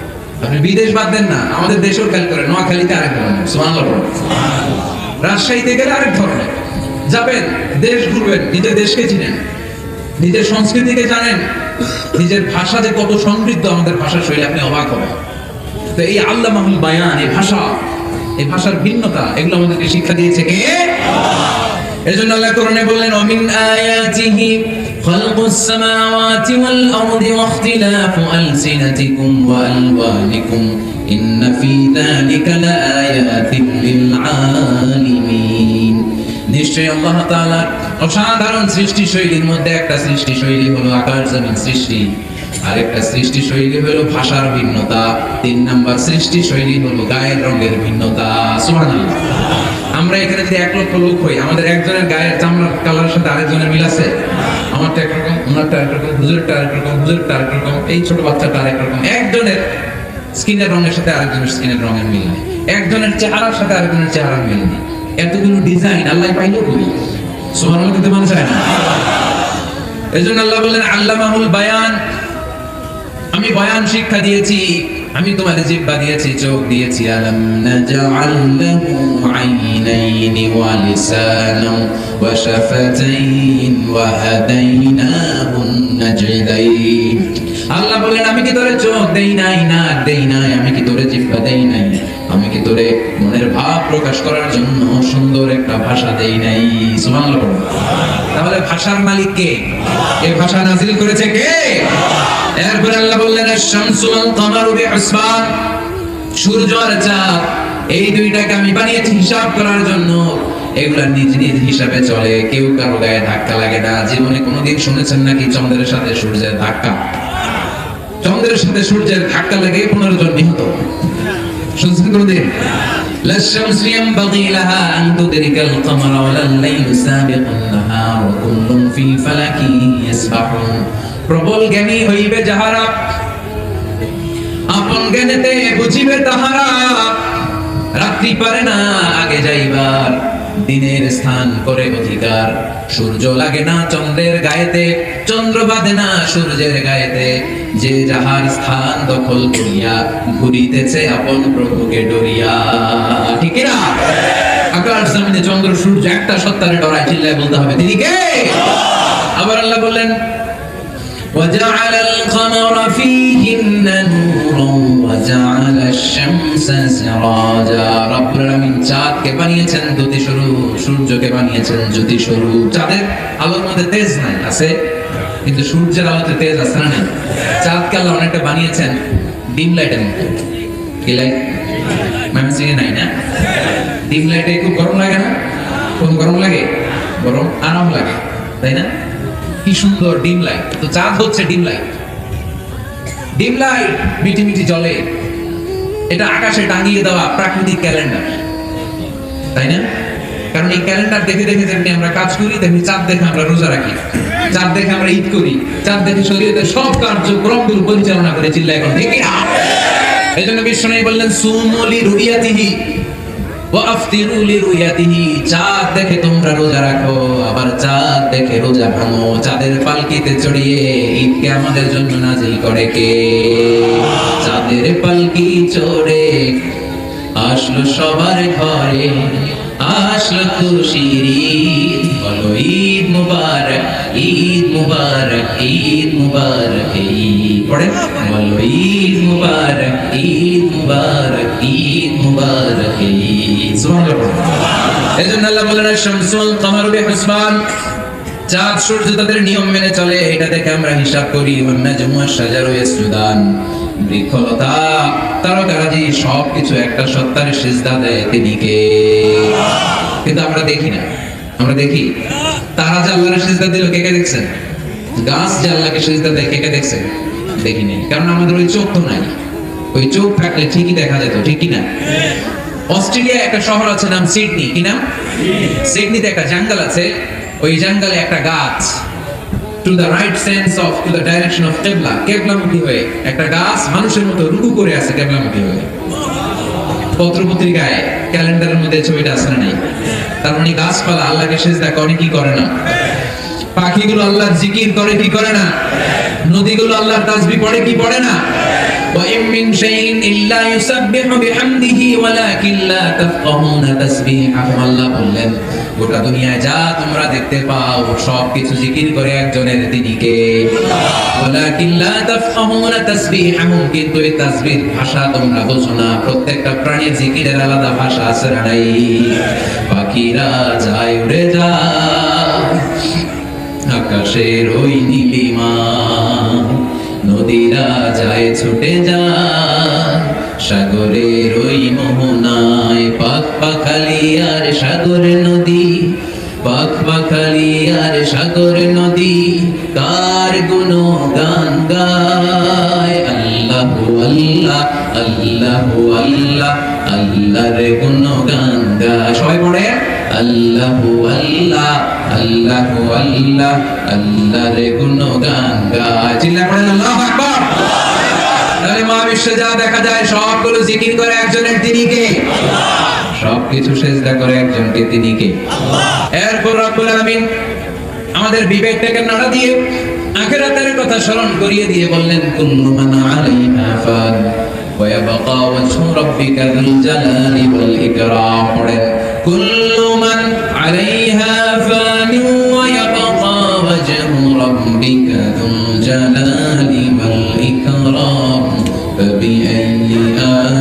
আপনি বিদেশ বাদ দেন না, আমাদের দেশেও খেয়াল করেন, নোয়াখালীতে আরেক ধরনের, সুবহানাল্লাহ, রাজশাহীতে গেলে আরেক ধরনের। যাবেন, দেশ ঘুরবেন, নিজের দেশকে চিনেন, নিজের সংস্কৃতিকে জানেন, নিজের ভাষা যে কত সমৃদ্ধ, আমাদের ভাষা শৈলী, আপনি অবাক হবেন। তো এই আল্লামাহুল বায়ান, এই ভাষা, এই ভাষার ভিন্নতা, এগুলো আমাদেরকে শিক্ষা দিয়েছে কে? এজন্য আল্লাহ কোরআনে বললেন, ওমিন আয়াতিহি খালকুস সামাওয়াতি ওয়াল আরদি ওয়াখতিলাফু আলসিনাতিকুম ওয়া আলওয়ানিকুম ইন্না ফী যালিকা লাআয়াতিন লিল আলিমিন। নিশ্চয়ই আল্লাহ তাআলার অসাধারণ সৃষ্টি শৈলীর মধ্যে একটা সৃষ্টি শৈলী হলো আকাশ জমিন সৃষ্টি, আরেকটা সৃষ্টি শৈলী হলো ভাষার ভিন্নতা, 3 নাম্বার সৃষ্টি শৈলী হলো গায়ের রঙের ভিন্নতা। সুবহানাল্লাহ। আমরা এখানে যদি 1 লক্ষ লোক হই, আমাদের একজনের গায়ের চামড়ার কালারের সাথে আরেকজনের মিল আছে? আমারটা একরকম, ওনারটা একরকম, হুজুরটা একরকম, হুজুরটা একরকম, এই ছোট বাচ্চাটা আরেকরকম। একজনের স্কিনের রঙের সাথে আরেকজনের স্কিনের রঙের মিল নেই, একজনের চেহারার সাথে আরেকজনের চেহারার মিল নেই। এতগুলো ডিজাইন আল্লাহ পাইলো কই? সুবহানাল্লাহ কিন্তু মানুষ হয় না। এজন্য আল্লাহ বলেন আল্লামাহুল বায়ান, আমি বয়ান শিক্ষা দিয়েছি, আমি তোমাদের জিহ্বা দিয়েছি, চোখ দিয়েছি। আলাম নাজআল লাহু আইনাইনি ওয়া লিসানান ওয়া শাফাতাইন ওয়া হাদাইনাহুন নাজদাইন। আল্লাহ বলেন, আমি কি তোরে চোখ দেই নাই, নাক দেই নাই, আমি কি তোরে জিহ্বা দেই নাই, আমি কি তোরে মনের ভাব প্রকাশ করার জন্য সুন্দর একটা ভাষা দেই নাই? সুবহানাল্লাহ। তাহলে ভাষার মালিক কে? এই ভাষা নাযিল করেছে কে? এরপর আল্লাহ বললেন, আশ-শামসু ওয়াল কামারু বিহুসবান, সূর্য আর চাঁদ, এই দুইটাকে আমি বানিয়েছি হিসাব করার জন্য। এগুলা নিজ নিজ হিসাবে চলে, কেউ কারো গায়ে ধাক্কা লাগে না। জীবনে কোনোদিন শুনেছেন নাকি চন্দ্রের সাথে সূর্যের ধাক্কা? চন্দ্রের সাথে সূর্যের ধাক্কা লেগে 15 জন নিহত। শুনছেন কোনোদিন? লা শামসু ইয়ানবাগি লাহা আন তুদরিকাল কামারা ওয়ালাল লাইলু সাবিকুন নাহার ওয়া কুল্লুন ফি ফালাকিন ইয়াসবাহুন। প্রবল জ্ঞানী হইবে যাহারা, আপন জ্ঞানেতে বুঝিবে তাহারা। রাত্রি পারে না আগে যাইবার, দিনের স্থান করে অধিকার। সূর্য লাগে না চন্দ্রের গায়েতে, চন্দ্র বাঁধে না সূর্যের গায়েতে। যে যাহার স্থান দখল করিয়া ঘুরিতেছে আপন প্রভুকে ডরিয়া। ঠিক না? আকাশ জমিনে চন্দ্র সূর্য একটা সত্তারে ডরায়, চিল্লায় বলতে হবে তিনি কে? আবার আল্লাহ বললেন, وجعل القمر فيهن نورا وجعل الشمس سراجا। রব্বুল আলামিন চাঁদকে বানিয়েছেন জ্যোতি স্বরূপ, সূর্যকে বানিয়েছেন জ্যোতি স্বরূপ। চাঁদের আলোর মধ্যে তেজ নাই, আছে, কিন্তু সূর্যের আলোতে তেজ আছে না নাই? চাঁদকে আল্লাহ অনেকটা বানিয়েছেন ডিম লাইটের মতো। কি লাইট? ময়মনসিংহে নাই না? ডিম লাইটে খুব গরম লাগে না? কোন গরম লাগে? গরম আরাম লাগে, তাই না? কি সুন্দর ডিম লাইট। তো চাঁদ হচ্ছে ডিম লাইট। ডিম লাইট মিটি মিটি জ্বলে, এটা আকাশে টাঙিয়ে দেওয়া প্রাকৃতিক ক্যালেন্ডার, তাই না? কারণ এই ক্যালেন্ডার দেখে দেখে যেমনি আমরা কাজ করি, তেমনি চাঁদ দেখে আমরা রোজা রাখি, চাঁদ দেখে আমরা ঈদ করি, চাঁদ দেখে শরীয়তের সব কার্যক্রমগুলো পরিচালনা করে। চিল্লা এখন ঠিক না? এই জন্য বিশ্বনবী বললেন, সুমু লিরুইয়াতিহি ওয়া আফতিরু লিরুইয়াতিহি। চাঁদ দেখে তোমরা রোজা রাখো, আবার চাঁদ দেখে রোজা ভাঙো। চাঁদের পালকিতে চড়িয়ে ঈদকে আমাদের জন্য নাজিল করে কে? চাঁদের পালকি চড়ে আসলো সবার ঘরে। আসলো খুশির ঈদ, বলো ঈদ মুবারক, ঈদ মুবারক, ঈদ মুবারক, ঈদ পড়ে বলো ঈদ মুবারক, ঈদ মুবারক, ঈদ মুবারক, ঈদ। সুবহানাল্লাহ। এজন্য আল্লাহ বলেন শামসুল কামারু বিহিসবান, চাঁদ সূর্য তাদের নিয়ম মেনে চলে, এটা দেখে আমরা হিসাব করি। ওয়ান্নাজমু ওয়াশ-শাজারু ইয়াসজুদান, বৃক্ষলতা তারকারাজি সবকিছু একটা সত্তার সিজদা দেয়, তিনি কে? কিন্তু আমরা দেখি না। আমরা দেখি তারা যে আল্লাহর সিজদা দিল, কে কে দেখছেন? গাছ যে আল্লাহকে সিজদা দেয়, কে কে দেখছেন? দেখিনি, কারণ আমাদের ওই চোখ তো নাই। ওই চোখ থাকলে ঠিকই দেখা যেত, ঠিক কি না? অস্ট্রেলিয়া একটা শহর আছে নাম সিডনি, কি নাম? সিডনিতে একটা জঙ্গল আছে, ওই জঙ্গলে একটা গাছ to the right sense of to the direction of কিবলা, কিবলামুখী হয়ে একটা গাছ মানুষের মতো রুকু করে আছে কিবলামুখী হয়ে। পত্রপত্রিকায় ক্যালেন্ডারের মধ্যে ছবিটা আছে না নেই? তার মানে গাছপালা আল্লাহকে সিজদা করে কি করে না? পাখিগুলো আল্লাহর জিকির করে কি করে না? নদীগুলো আল্লাহর তাসবিহ পড়ে কি পড়ে না? وَإِن مِّن شَيْءٍ إِلَّا يُسَبِّحُ بِحَمْدِهِ وَلَكِن لَّا تَفْقَهُونَ تَسْبِيحَهُمْ। আল্লাহ বললেন গোটা দুনিয়ায় যা তোমরা দেখতে পাও সবকিছু জিকির করে একজনের, তিনি কে? وَلَكِن لَّا تَفْقَهُونَ تَسْبِيحَهُمْ, কিন্তু এই তাসবিহর ভাষা তোমরা বোঝো না। প্রত্যেকটা প্রাণীর জিকিরের আলাদা ভাষা আছে না নাই? পাখিরা যায় উড়ে যায় আকাশের ওই নীলিমা, নদীরা যায় ছুটে যায় সাগরের ওই মোহনায়। পাখ পাখালি আর সাগর নদী, পাখ পাখালি আর সাগর নদী, কার গুণগান গায়। আল্লাহু আল্লাহ, আল্লাহু আল্লাহ, আল্লাহর গুণগান গায়। সবাই পড়ে আল্লাহু আল্লাহ, আল্লাহু আল্লাহ, আল্লাহর গুণগান গায়। চিল্লায় পড়েন আল্লাহু আকবার। তাহলে মহাবিশ্বে যা দেখা যায় সবগুলো জিকির করে একজনের, তিনি কে? সবকিছু সিজদা করে একজনকে, তিনি কে? এরপর রব্বুল আলামিন আমাদের বিবেকটাকে নাড়া দিয়ে আখিরাতের কথা স্মরণ করিয়ে দিয়ে বললেন কুল্লু মান আলাইহা ফান ওয়া ইয়াবকা ওয়াজহু রাব্বিকা যুল জালালি ওয়াল ইকরাম। পড়েন কুল্লু মান আলাইহা ফান ওয়া ইয়াবকা ওয়াজহু রাব্বিকা যুল জালালি ওয়াল ইকরাম ফাবিআইয়ি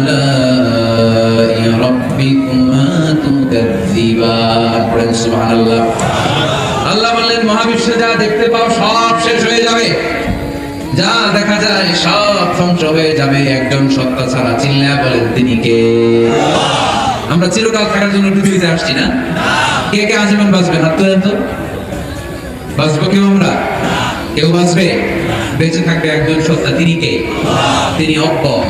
আলাই রাব্বিকুমা তুকাযযিবান। পড়েন সুবহানাল্লাহ। আল্লাহ বললেন মহাবিশ্বে যা দেখতে পাও সব শেষ হয়ে যাবে, যা দেখা যায় সব ধ্বংস হয়ে যাবে একজন সত্তা ছাড়া। চিল্লায়া বলেন তিনি কে? আমরা চিরকাল থাকার জন্য পৃথিবীতে আসছি না? কে কে আজীবন বাঁচবেন? হাত তোলেন তো। বাঁচবো কেউ? আমরা কেউ বাঁচবে? বেঁচে থাকবে একজন সত্তা, তিনি কে? তিনি অক্ষয়,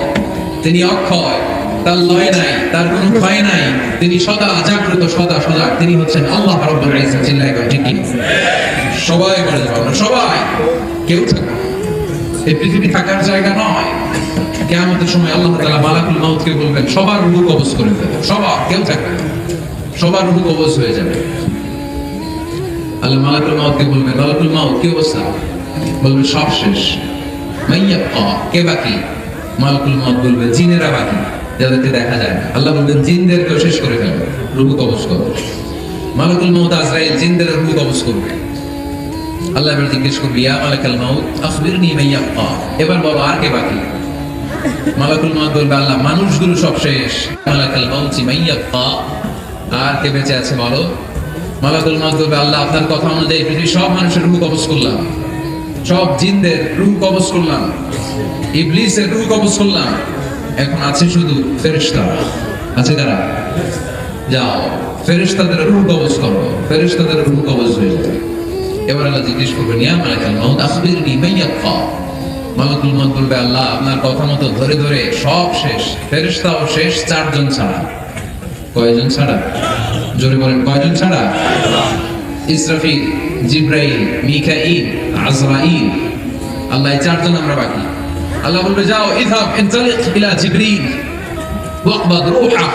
তিনি অক্ষয়, তার লয় নাই, তার কোনো ক্ষয় নাই, তিনি সদা জাগ্রত, সদা সজাগ, তিনি হচ্ছেন আল্লাহ রাব্বুল ইজ্জত। চিল্লায় বলেন ঠিক কি? সবাই বলে যাবো আমরা, সবাই, কেউ থাকবে। এই পৃথিবী থাকার জায়গা নয়। কিয়ামতের সময় আল্লাহ তাআলা মালাকুল মাউতকে বলবেন সবার রূহ কবজ করে দেবে, সবার, কেউ থাকবে না, সবার রূহ কবজ হয়ে যাবে। আল্লাহ মালাকুল মাউতকে বলবেন মালাকুল মাউত কি অবস্থা? বলবে সব শেষ। মাইয়াবকা, কে বাকি? মালাকুল মাউত বলবে জিনেরা বাকি, যাদেরকে দেখা যায় না। আল্লাহ বলবেন জিনদেরকেও শেষ করে ফেলবে, রূহ কবজ করবে। মালাকুল মাউত আজরাইল জিনদের রূহ কবজ করবে। আল্লাহ এবার জিজ্ঞেস করবে ইয়া মালাকাল মাউত আখবিরনি মাইয়াবকা, এবার বলো আর কে বাকি? মালাকুল মাউত বলবে আল্লাহ মানুষগুলো সব শেষ। মালাকাল মাউত মাইয়াবকা, আর কে বেঁচে আছে বলো? মালাকুল মাউত বলবে আল্লাহ আপনার কথা অনুযায়ী পৃথিবীর সব মানুষের রূহ কবজ করলাম, সব জিনদের রূহ কবজ করলাম, ইবলিসের রূহ কবজ করলাম, এখন আছে শুধু ফেরেশতারা। আছে কারা? যাও ফেরেশতাদের রূহ কবজ করো, ফেরেশতাদের রূহ কবজ হয়ে যাবে। এবার আল্লাহ জিজ্ঞেস করবেন ইয়া মালাকাল মাউত আখবিরনি মাইয়াবকা। মালাকুল মাউত বলবে আল্লাহ আপনার কথা মতো ধরে ধরে সব শেষ, ফেরেশতাও শেষ, চারজন ছাড়া। কয়জন ছাড়া? জোরে বলেন কয়জন ছাড়া? ইসরাফিল, জিবরাইল, মিকাঈল, আজরাইল। আল্লাহ এই চারজন আমরা বাকি। আল্লাহ বলবে যাও ইযহাব ইনতালিক ইলা জিবরিল ওয়াকবাদ রূহা,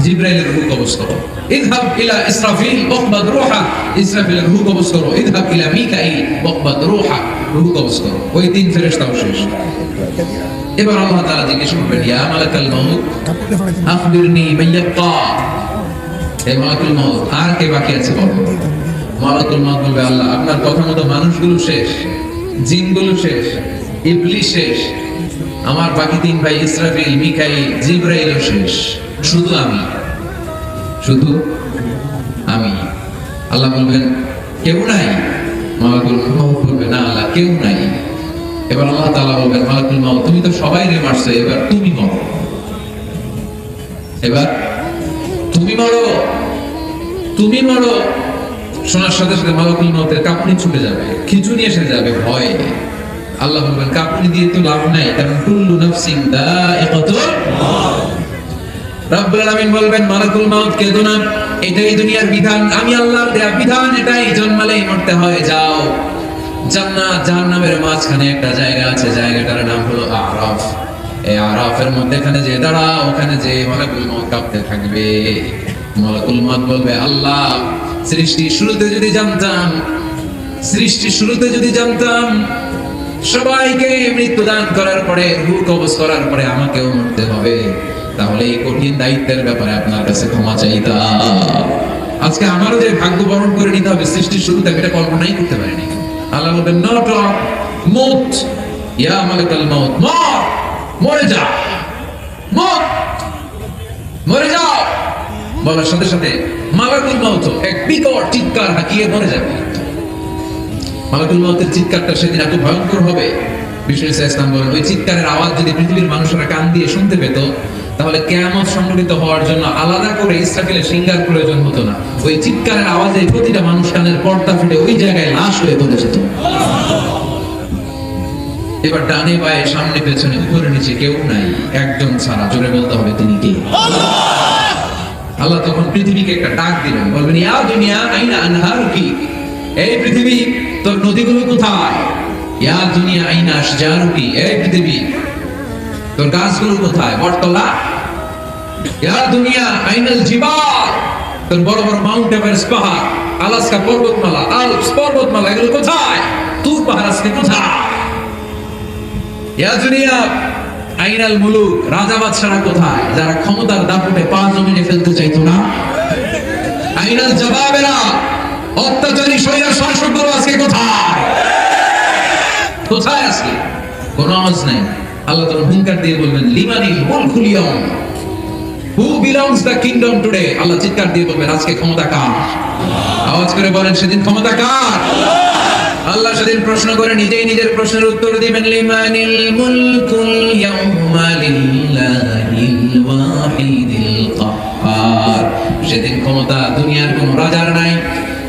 জিবরাইলের রূহ কবজ করো। ইযহাব ইলা ইসরাফিল ওয়াকবাদ রূহা, ইসরাফিলের রূহ কবজ করো। ইযহাব ইলা মিকাঈল ওয়াকবাদ রূহা, রূহ কবজ করো। ওই তিন ফেরেশতাও শেষ। এবার আল্লাহ তাআলা জিজ্ঞেস করবেন ইয়া মালাকাল মাউত আখবিরনি মাইয়াবকা, এই মালাকুল মউত আর কে বাকি আছে বলো? মালাকুল মউত বলবে, আল্লাহ আপনার কথা মতো মানুষগুলো শেষ, জিনগুলো শেষ, ইবলিস শেষ, আমার বাকি 3 ভাই ইসরাফিল, মিকাইল, জিবরাইলও শেষ, শুধু আমি, শুধু আমি। আল্লাহ বলবেন কেউ নাই? মালাকুল মউত বলবে, না আল্লাহ কেউ নাই। এবার আল্লাহ তাআলা বলবেন, মালাকুল মউত তুমি তো সবাইরে মারছো, এবার তুমি মরো, এবার তুমি মরো, তুমি মরো। শোনার সাথে সাথে মালাকুল মউতের কাঁপুনি ছুটে যাবে, খিচুনি এসে যাবে ভয়ে। আল্লাহ বলবেন কাঁপুনি দিয়ে তো লাভ নাই, কারণ কুল্লু নাফসিন দাইকাতুল মউত। রব্বুল আলামিন বলবেন মালাকুল মউত কেঁদো না, এটাই দুনিয়ার বিধান, আমি আল্লাহর দেয়া বিধান, এটাই, জন্মালেই মরতে হয়। যাও, জান্নাত জাহান্নামের মাঝখানে একটা জায়গা আছে, জায়গাটার নাম হলো আরাফ। এই আরাফের মধ্যখানে যে দাঁড়া, ওখানে যে মালাকুল মউত কাঁপতে থাকবে। মালাকুল মউত বলবে, আল্লাহ সৃষ্টির শুরুতে যদি জানতাম, সৃষ্টির শুরুতে যদি জানতাম সবাইকে মৃত্যুদান করার পরে, রূহ কবজ করার পরে আমাকেও মরতে হবে, তাহলে এই কঠিন দায়িত্বের ব্যাপারে আপনার কাছে ক্ষমা চাইতাম। আজকে আমারও যে ভাগ্য বরণ করে নিতে হবে সৃষ্টির শুরুতে, আমি এটা কল্পনাই করতে পারিনি। আল্লাহ বলবেন, নট মউত, ইয়া মালাকুল মউত, মর, মরে যা, মর, মরে যাও। বলার সাথে সাথে মালাকুল মউত এক বিকট চিৎকার হাঁকিয়ে মরে যাবে। মালাকুল মউতের চিৎকারটা সেদিন এত ভয়ঙ্কর হবে, বিষ্ণু ইসলাম বলেন ওই চিৎকারের আওয়াজ যদি পৃথিবীর মানুষেরা কান দিয়ে শুনতে পেত, তাহলে কিয়ামত সংঘটিত হওয়ার জন্য আলাদা করে ইসরাফিলের সিঙ্গার প্রয়োজন হতো না। ওই চিৎকারের আওয়াজে প্রতিটা মানুষ কানের পর্দা ফেটে ওই জায়গায় লাশ হয়ে পড়ে যেত। এবার ডানে বায়ে সামনে পেছনে উপরে নিচে কেউ নাই, একজন ছাড়া, জোরে বলতে হবে তিনি কে? আল্লাহ তখন পৃথিবীকে একটা ডাক দিলেন, বলবেন ইয়া দুনিয়া আইনা আনহারুকি, এই পৃথিবী তোর নদীগুলো কোথায়? ইয়া দুনিয়া আইনা আশজারুকি, এই পৃথিবী তোর গাছগুলো কোথায়? বটতলা। ইয়া দুনিয়া আইনাল জিবাল, তোর বড় বড় মাউন্ট এভারেস্ট পাহাড়, আলাস্কা পর্বতমালা, আলপস পর্বতমালা, এগুলো কোথায়? তুর পাহাড় আজকে কোথায়? ইয়া দুনিয়া আইনাল মুলুক, রাজা বাদশারা কোথায়, যারা ক্ষমতার দাপটে পা জমিনে ফেলতে চাইতো না? আইনাল জবাবেরা, অত্যাচারী স্বৈর শাসকগুলো আজকে কোথায়? কোথায় আজকে? কোন আওয়াজ নাই। আল্লাহ তখন হুঙ্কার দিয়ে বলবেন, লিমানিল মুলকুল ইয়াউম, who belongs the kingdom today. Allah চিৎকার দিয়ে বলবেন আজকে ক্ষমতা কার? আওয়াজ করে বলেন সেদিন ক্ষমতা কার? আল্লাহ সেদিন প্রশ্ন করে নিজেই নিজের প্রশ্নের উত্তর দিবেন, লিমানিল মুলকুল ইয়াউমা লিল্লাহিল ওয়াহিদিল কাহ্হার। সেদিন ক্ষমতা দুনিয়ার কোন রাজার নাই,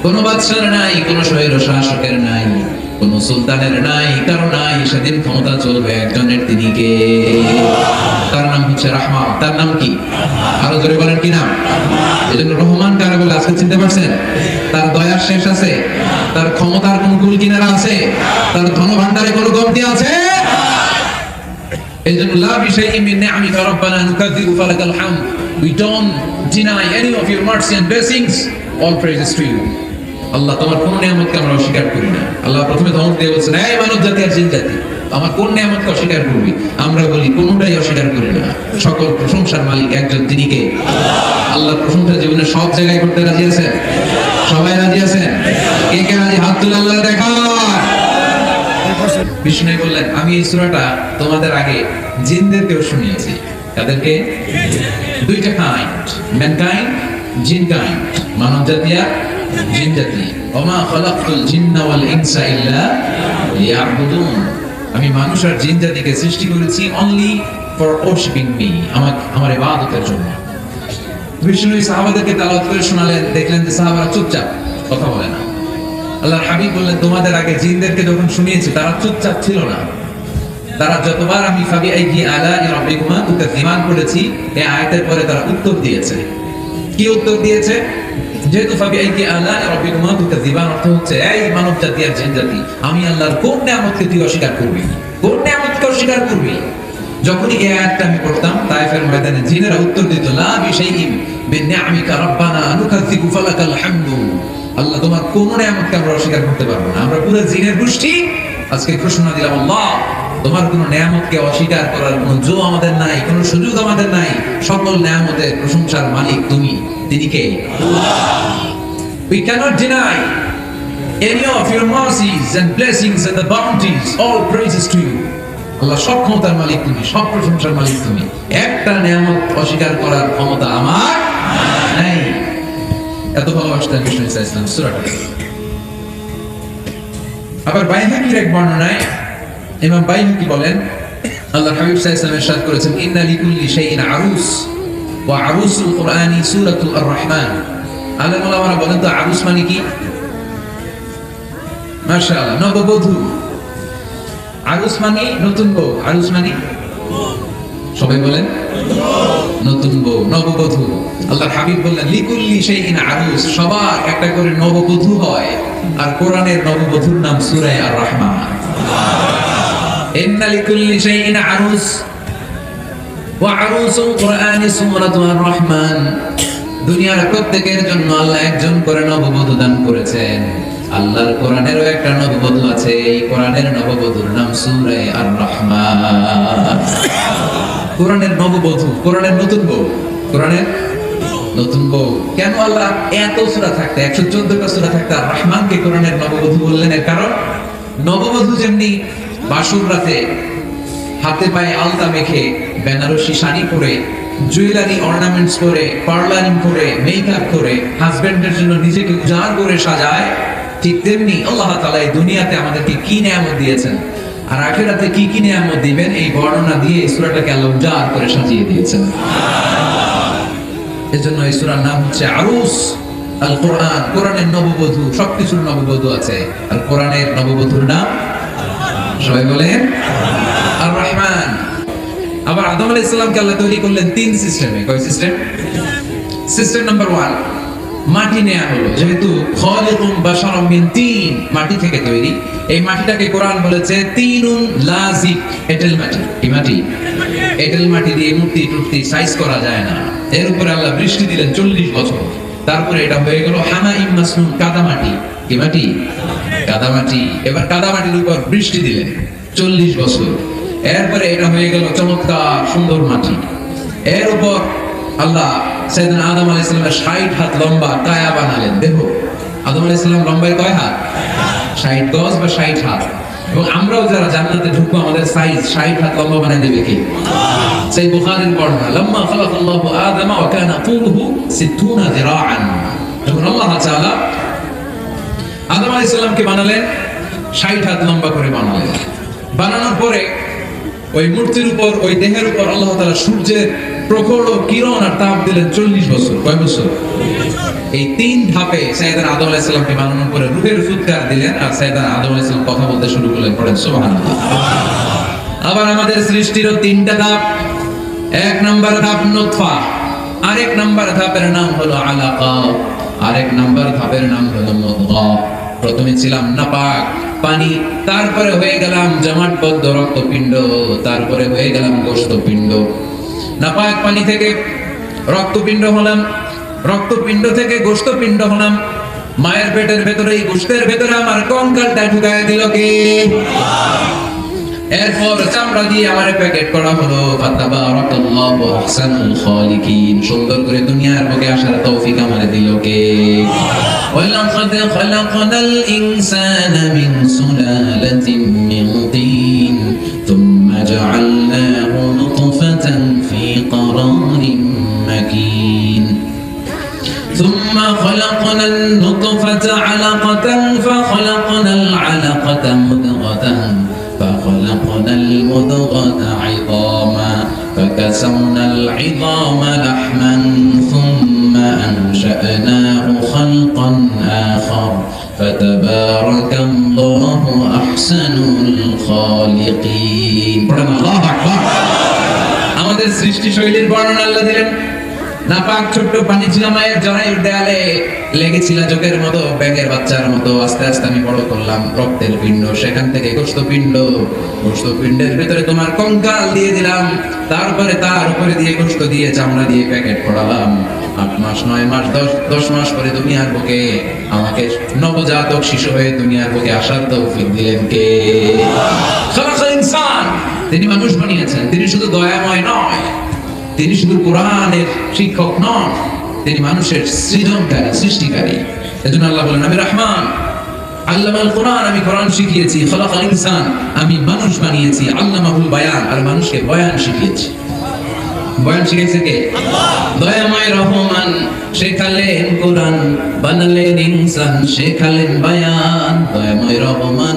কোন বাদশার নাই, কোন স্বৈর শাসকের নাই, কোন সুলতানের নাই, কারো নাই। সেদিন ক্ষমতা চলবে একজনের, তিনি কে? তার নাম হচ্ছে রহমান। তার নাম কি? আরো জোরে বলেন কি নাম? এজন্য রহমান কারা বলে আজকে চিনতে পারছেন? তার দয়ার শেষ আছে? তার ক্ষমতার কোন কুল কিনারা আছে? তার ধন ভান্ডারে কোন কমতি আছে? এজন্য লা বিশাইইন মিন নি'আমিকা রাব্বানা নুকাযযিবু ফালাকাল হামদ, we don't deny any of your mercy and blessings, all praises to you। আল্লাহ তোমার কোন নিয়ামতকে আমরা অস্বীকার করি না। আল্লাহ প্রথমে ধমক দিয়ে বলছেন, এই মানব জাতি আর জিন জাতি, আমার কোন নিয়ামতকে অস্বীকার করবি? আমরা বলি কোনটাই অস্বীকার করি না। সকল প্রশংসার মালিক একজন, তিনি কে? আল্লাহ প্রশংসা জীবনে সব জায়গায় করতে রাজি আছেন? সবাই রাজি আছেন? কে কে রাজি? হাত তুলে আল্লাহ দেখা। বিষ্ণু বললেন, আমি এই সূরাটা তোমাদের আগে জিনদেরকেও শুনিয়েছি। তাদেরকে? দুইটা কাইন্ড, ম্যানকাইন্ড, জিন কাইন্ড, মানব জাতি আর জিন জাতি। ওমা খালাকতুল জিন্না ওয়াল ইনসা ইল্লা লিয়াবুদুন, আমি মানুষ আর জিন জাতিকে সৃষ্টি করেছি অনলি ফর ওয়ার্শিপিং মি, আমার ইবাদতের জন্য। বিষ্ণু সাহাবাদেরকে তেলাওয়াত করে শোনালেন, দেখলেন যে সাহাবারা চুপচাপ, কথা বলে না। আল্লাহর হাবিব বললেন, তোমাদের আগে জিনদেরকে যখন শুনিয়েছি তারা চুপচাপ ছিল না। তারা যতবার আমি ফাবিআইয়ি আলাই রাব্বিকুমা তুকাযযিবান বলেছি, এই আয়াতের পরে তারা উত্তর দিয়েছে। কি উত্তর দিয়েছে? যেহেতু ফাবিআইয়ি আলাই রাব্বিকুমা তুকাযযিবান অর্থ হচ্ছে, এই মানব জাতি আর জিন জাতি, আমি আল্লাহর কোন নিয়ামতকে তুই অস্বীকার করবি? কোন নিয়ামতকে অস্বীকার করবি? যখনই এই আয়াতটা আমি পড়তাম, তায়েফের ময়দানে জিনেরা উত্তর দিত, লা বিশাইইন মিন নি'আমিকা রাব্বানা নুকাযযিবু ফালাকাল হামদু, আল্লাহ তোমার কোন নিয়ামতকে আমরা অস্বীকার করতে পারবো না। আমরা পুরো জিনের গোষ্ঠী আজকে ঘোষণা দিলাম, আল্লাহ তোমার কোনো নেয়ামতকে অস্বীকার করার কোনো জো আমাদের নাই, কোনো সুযোগ আমাদের নাই। সকল নেয়ামতের প্রশংসার মালিক তুমি। তিনি কে? We cannot deny any of your mercies and blessings and the bounties. All praises to you. আল্লাহ সব ক্ষমতার মালিক তুমি, সব প্রশংসার মালিক তুমি। একটা নেয়ামত অস্বীকার করার ক্ষমতা আমার নাই। এত ভালোবাসতেন বিষ্ণু ইসলাম সূরাটা। আবার বাইহাকির এক বর্ণনায় ইমাম বাইহাকি বলেন, আল্লাহর হাবিব সাল্লাল্লাহু আলাইহি ওয়াসাল্লাম ইরশাদ করেছেন, ইন্না লিকুল্লি শাইইন আরুস ওয়া আরুসুল কুরআনি সূরাতুল আর-রাহমান। আলেম ওলামারা বলেন তো আরুস মানে কি? মাশাআল্লাহ, নববধূ। আরুস মানে নতুন বউ। আরুস মানে সবাই বলেন নতুন বউ, নববধূ। আল্লাহর হাবিব বললেন লিকুল্লি শাইইন আরুস, সবার একটা করে নববধূ হয়। আর কোরআনের নববধূর নাম সূরা আর-রাহমান। ইন্না লিকুল্লি শাইইন আরুস ওয়া আরুসুল কুরআনি সূরাতুল আর-রাহমান। দুনিয়ার প্রত্যেকের জন্য আল্লাহ একজন করে নববধূ দান করেছেন। আল্লাহর কোরআনেরও একটা নববধূ আছে। এই কোরআনের নববধূর নাম সূরা আর-রাহমান। কোরআনের নববধূ, কোরআনের নতুন বউ, কোরআনের নতুন বউ। কেন আল্লাহ এত সূরা থাকতে, 114টা সূরা থাকতে আর রহমানকে কোরআনের নববধূ বললেন? এর কারণ নববধূ যেমনি বাসর রাতে হাতে পায়ে আলতা মেখে, বেনারসি শাড়ি পরে, জুয়েলারি অর্নামেন্টস করে, পার্লারিং করে, মেকআপ করে হাজবেন্ডের জন্য নিজেকে উজাড় করে সাজায়, ঠিক তেমনি আল্লাহ তাআলা এই দুনিয়াতে আমাদেরকে কি নিয়ামত দিয়েছেন আর আখিরাতে কি কি নিয়ামত দিবেন, এই বর্ণনা দিয়ে এই সূরাটাকে আল্লাহ উজাড় করে সাজিয়ে দিয়েছেন। এজন্য এই সূরার নাম হচ্ছে আরুস। আল কোরআন, কোরআনের নববধূ, সবকিছুর নববধূ আছে। আর কোরআনের নববধূর নাম সবাই বলেন আর-রাহমান। আবার আদম আলাইহিস সালামকে আল্লাহ তৈরি করলেন 3 সিস্টেমে। কয় সিস্টেম? সিস্টেম নাম্বার 1, মাটি নেয়া হলো। যেহেতু খালিকুম বাশারাম মিন তিন, মাটি থেকে তৈরি। এই মাটিটাকে কোরআন বলেছে তিনুন লাযিক, এঁটেল মাটি। কি মাটি? এঁটেল মাটি দিয়ে মূর্তি টুর্তি সাইজ করা যায় না। এর উপরে আল্লাহ বৃষ্টি দিলেন 40 বছর। তারপরে এটা হয়ে গেল হামাইম মাসনুন, কাদামাটি। কি মাটি? কাদামাটি। এবার কাদামাটির উপর বৃষ্টি দিলেন 40 বছর। এরপরে এটা হয়ে গেল চমৎকার সুন্দর মাটি। এর উপর আল্লাহ সাইয়েদনা আদম আলাইহিস সালামের 60 হাত লম্বা কায়া বানালেন। দেখো আদম আলাইহিস সালাম লম্বায় কয় হাত? 60 গজ বা 60 হাত। এবং আমরাও যারা জান্নাতে ঢুকবো আমাদের সাইজ 60 হাত লম্বা বানাই দেবে কে? সেই বুখারীর বর্ণনা, লাম্মা খালাকাল্লাহু আদম ওয়া কানা তুলুহু 60 যিরাআন। যখন আল্লাহ তাআলা আদম আলাইহিস সালামকে বানালেন 60 হাত লম্বা করে বানালেন। বানানোর পরে ওই মূর্তির উপর, ওই দেহের উপর আল্লাহ তাআলা সূর্যের প্রখর কিরণ আর তাপ দিলেন 40 বছর। কয় বছর? এই 3 ধাপে সাইয়েদনা আদম আলাইহিস সালামকে বানানোর পরে রূহের ফুৎকার দিলেন আর সাইয়েদনা আদম আলাইহিস সালাম কথা বলতে শুরু করলেন। পড়েন সুবহানাল্লাহ। আবার আমাদের সৃষ্টিরও 3টা ধাপ। 1 নাম্বার ধাপ নুতফা, আরেক নাম্বার ধাপের নাম হলো আলাকা, আরেক নাম্বার ধাপের নাম হলো মুদগা। প্রথমে ছিলাম নাপাক পানি, তারপরে হয়ে গেলাম জমাটবদ্ধ রক্তপিণ্ড, তারপরে হয়ে গেলাম গোশতপিণ্ড। নাপাক পানি থেকে রক্তপিণ্ড হলাম, রক্তপিণ্ড থেকে গোশতপিণ্ড হলাম। মায়ের পেটের ভেতরে, এই গোশতের ভেতরে আমার কঙ্কালটা ঢুকায় দিল কে? এরপর চামড়া দিয়ে আমার প্যাকেট করা হলো। ফাতাবারাকাল্লাহু আহসানুল খালিকিন। সুন্দর করে দুনিয়ার বুকে আসার তৌফিক আমারে দিল কে? ওয়ালাকাদ খালাকনাল ইনসানা মিন সুলালাতিন মিন তিন থুম্মা জাআলনাহু নুতফাতান ফি قرارٍ مكين ثم خلقنا النطفة علقة فخلقنا العلقة مضغة فخلقنا المضغة عظاما فكسونا العظام لحما ثم أنشأناه خلقا آخر فتبارك الله أحسن الخالقين. الله أكبر. আমাদের সৃষ্টি শৈলীর বর্ণনা আল্লাহ দিলেন। নাপাক ছোট্ট পানি ছিল মায়ের জরায়ুর দেয়ালে, লেগেছিল চোখের মতো, ব্যাঙের বাচ্চার মতো। আস্তে আস্তে আমি বড় করলাম রক্তের পিণ্ড, সেখান থেকে গোশতপিণ্ড, গোশতপিণ্ডের ভেতরে তোমার কঙ্কাল দিয়ে দিলাম, তারপরে তার উপরে দিয়ে গোশত দিয়ে চামড়া দিয়ে প্যাকেট করালাম। 8 মাস 9 মাস 10 মাস পরে দুনিয়ার বুকে আমাকে নবজাতক শিশু হয়ে দুনিয়ার বুকে আসার তৌফিক দিলেন কে? খালাকাল ইনসান, তিনি মানুষ বানিয়েছেন। তিনি শুধু দয়াময় নয়, তিনি শুধু কোরআনের শিক্ষক নন, তিনি মানুষের সৃজনকারী, সৃষ্টিকারী। এজন্য আল্লাহ বলেন আমি রহমান, আল্লামাল কোরআন, আমি কোরআন শিখিয়েছি। খালাকাল ইনসান, আমি মানুষ বানিয়েছি। আল্লামাহুল বায়ান, আর মানুষকে বয়ান শিখিয়েছি। বয়ান শিখিয়েছে কে? আল্লাহ। দয়াময় রহমান শেখালেন কোরআন, বানালেন ইনসান, শেখালেন বায়ান। দয়াময় রহমান